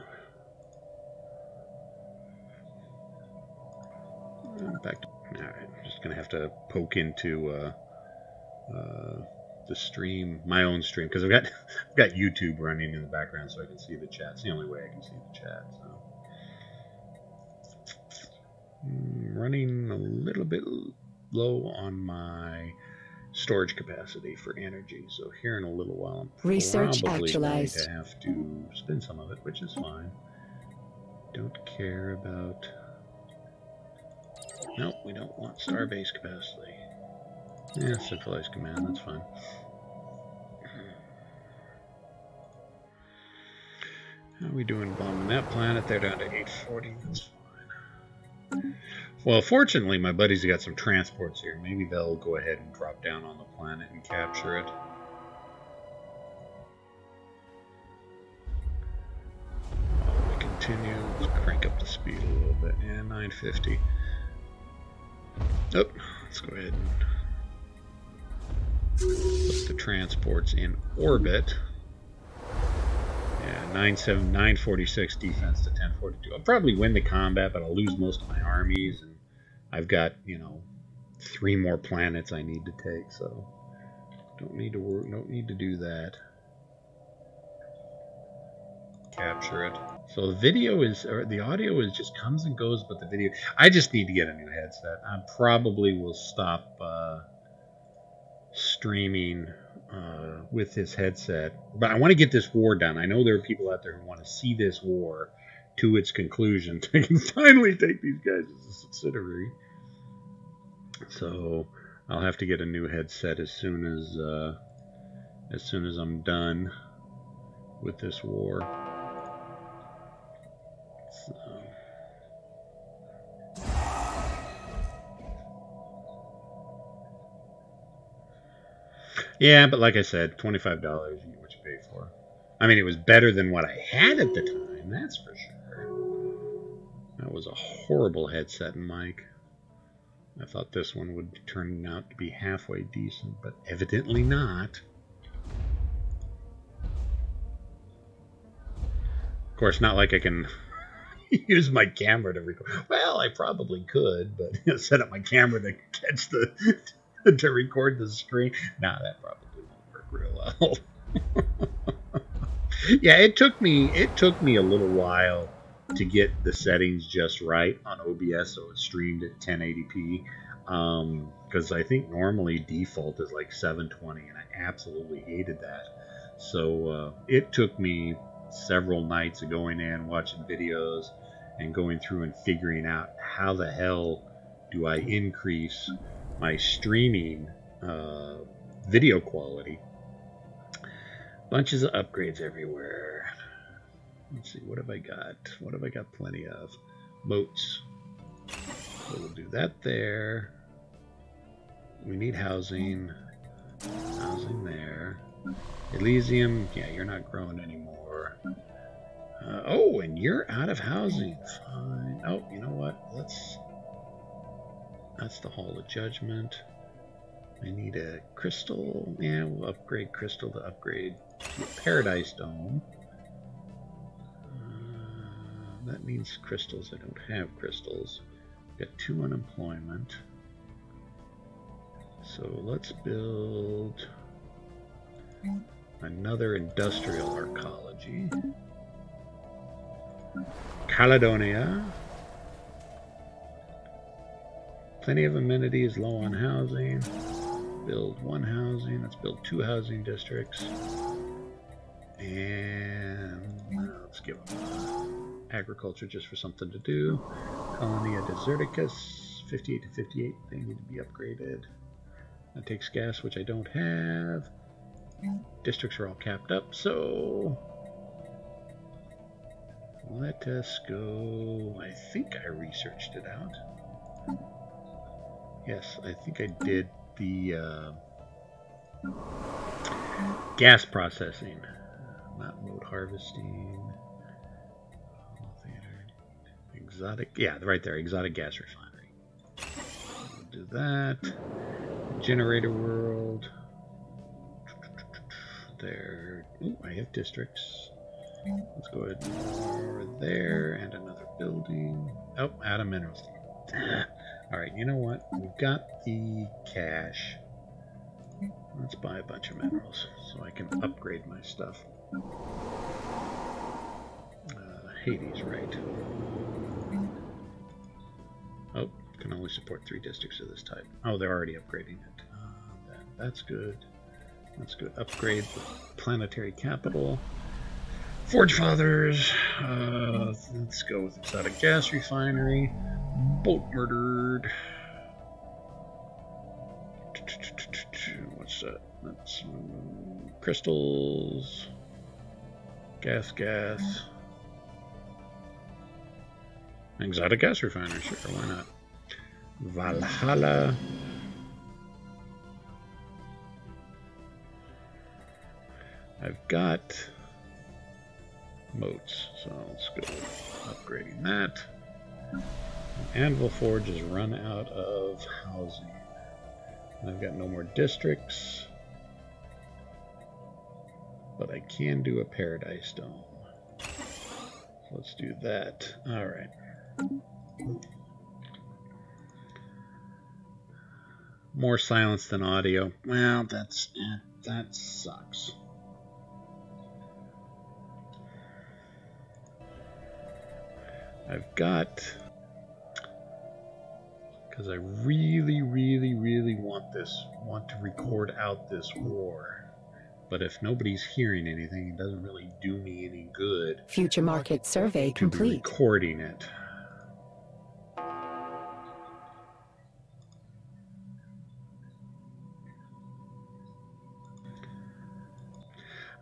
back to. All right, I'm just gonna have to poke into the stream, my own stream, because I've got YouTube running in the background, so I can see the chat. It's the only way I can see the chat. So, running a little bit low on my storage capacity for energy. So here in a little while, I'm probably going to have to spend some of it, which is fine. Don't care about. Nope, we don't want starbase capacity. Yeah, centralized command, that's fine. How are we doing bombing that planet? They're down to 840, that's fine. Well, fortunately, my buddies got some transports here. Maybe they'll go ahead and drop down on the planet and capture it. While we continue, let's crank up the speed a little bit. Yeah, 950. Oh, let's go ahead and put the transports in orbit. Yeah, 946 defense to 1042. I'll probably win the combat, but I'll lose most of my armies, and I've got, you know, 3 more planets I need to take, so don't need to do that. Capture it. So the video is, or the audio is just comes and goes, but the video, I just need to get a new headset. I probably will stop streaming with this headset, but I want to get this war done. I know there are people out there who want to see this war to its conclusion. I can finally take these guys as a subsidiary. So I'll have to get a new headset as soon as I'm done with this war. So. Yeah, but like I said, $25, you get what you pay for. I mean, it was better than what I had at the time, that's for sure. That was a horrible headset and mic. I thought this one would turn out to be halfway decent, but evidently not. Of course, not like I can use my camera to record. Well, I probably could, but you know, set up my camera to catch the to record the screen. Nah, that probably won't work real well. Yeah, it took me a little while to get the settings just right on OBS, so it streamed at 1080p. Because I think normally default is like 720, and I absolutely hated that. So it took me several nights of going in, watching videos, and going through and figuring out how the hell do I increase my streaming video quality. Bunches of upgrades everywhere. Let's see, what have I got? What have I got plenty of? Moats. So we'll do that there. We need housing. Housing there. Elysium, yeah, you're not growing anymore. Oh, and you're out of housing. Fine. Oh, you know what? That's the Hall of Judgment. I need a crystal. Yeah, we'll upgrade crystal to upgrade to a Paradise Dome. That means crystals. I don't have crystals. Got 2 unemployment. So let's build another industrial arcology. Caledonia. Plenty of amenities, low on housing. Build 1 housing. Let's build 2 housing districts. And let's give them agriculture just for something to do. Colonia Deserticus. 58 to 58. They need to be upgraded. That takes gas, which I don't have. Districts are all capped up, so let us go. I think I researched it out. Yes, I think I did the gas processing, not load harvesting. Exotic, yeah, right there, exotic gas refinery. We'll do that. Generator world. There. Ooh, I have districts. Let's go ahead and over there and another building. Oh, out of minerals. Alright, you know what? We've got the cash. Let's buy a bunch of minerals so I can upgrade my stuff. Hades, right. Oh, can only support 3 districts of this type. Oh, they're already upgrading it. That's good. That's good. Upgrade the planetary capital. Forge Fathers. Let's go with exotic gas refinery. Boat murdered. What's that? That's crystals. Gas. Exotic gas refinery, sure, why not? Valhalla. I've got moats, so let's go upgrading that. Anvil Forge has run out of housing. I've got no more districts, but I can do a Paradise Dome. So let's do that. All right. More silence than audio. Well, that sucks. I've got, because I really want to record out this war. But if nobody's hearing anything, it doesn't really do me any good. Future market survey to be complete. Recording it.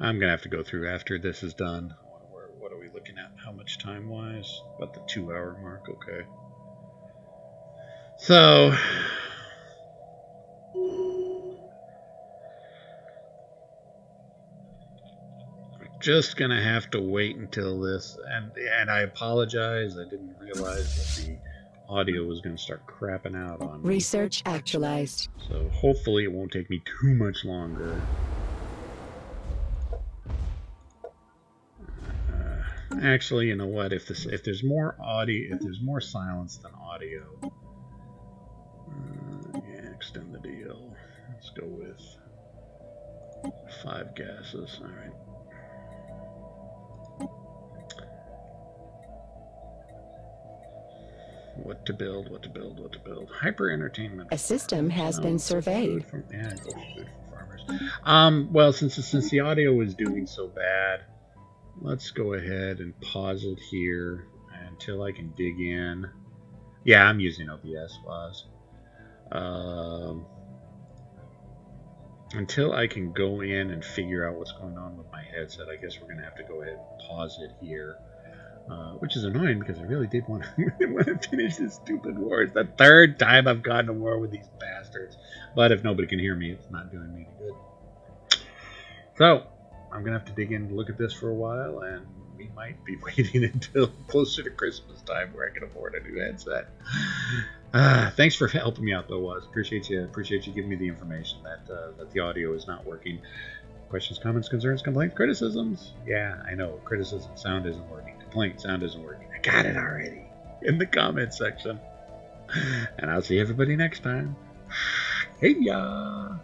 I'm gonna have to go through after this is done. What are we looking at? How much time wise? About the 2-hour mark. Okay. So we're just gonna have to wait until this. And I apologize. I didn't realize that the audio was gonna start crapping out on me. Research actualized. So hopefully it won't take me too much longer. Actually, you know what? If there's more audio, if there's more silence than audio, yeah, extend the deal. Let's go with 5 gases. All right. What to build? Hyper entertainment. A system has been surveyed. Food for farmers. Well, since the audio is doing so bad. Let's go ahead and pause it here until I can dig in. Yeah, I'm using OBS Pause. Until I can go in and figure out what's going on with my headset, I guess we're going to have to go ahead and pause it here. Which is annoying because I really did want to finish this stupid war. It's the 3rd time I've gotten a war with these bastards. But if nobody can hear me, it's not doing me any good. So I'm going to have to dig in and look at this for a while, and we might be waiting until closer to Christmas time where I can afford a new headset. Thanks for helping me out, though, Woz. Appreciate you giving me the information that the audio is not working. Questions, comments, concerns, complaints, criticisms? Yeah, I know. Criticism, sound isn't working. Complaint, sound isn't working. I got it already in the comments section. And I'll see everybody next time. Hey ya!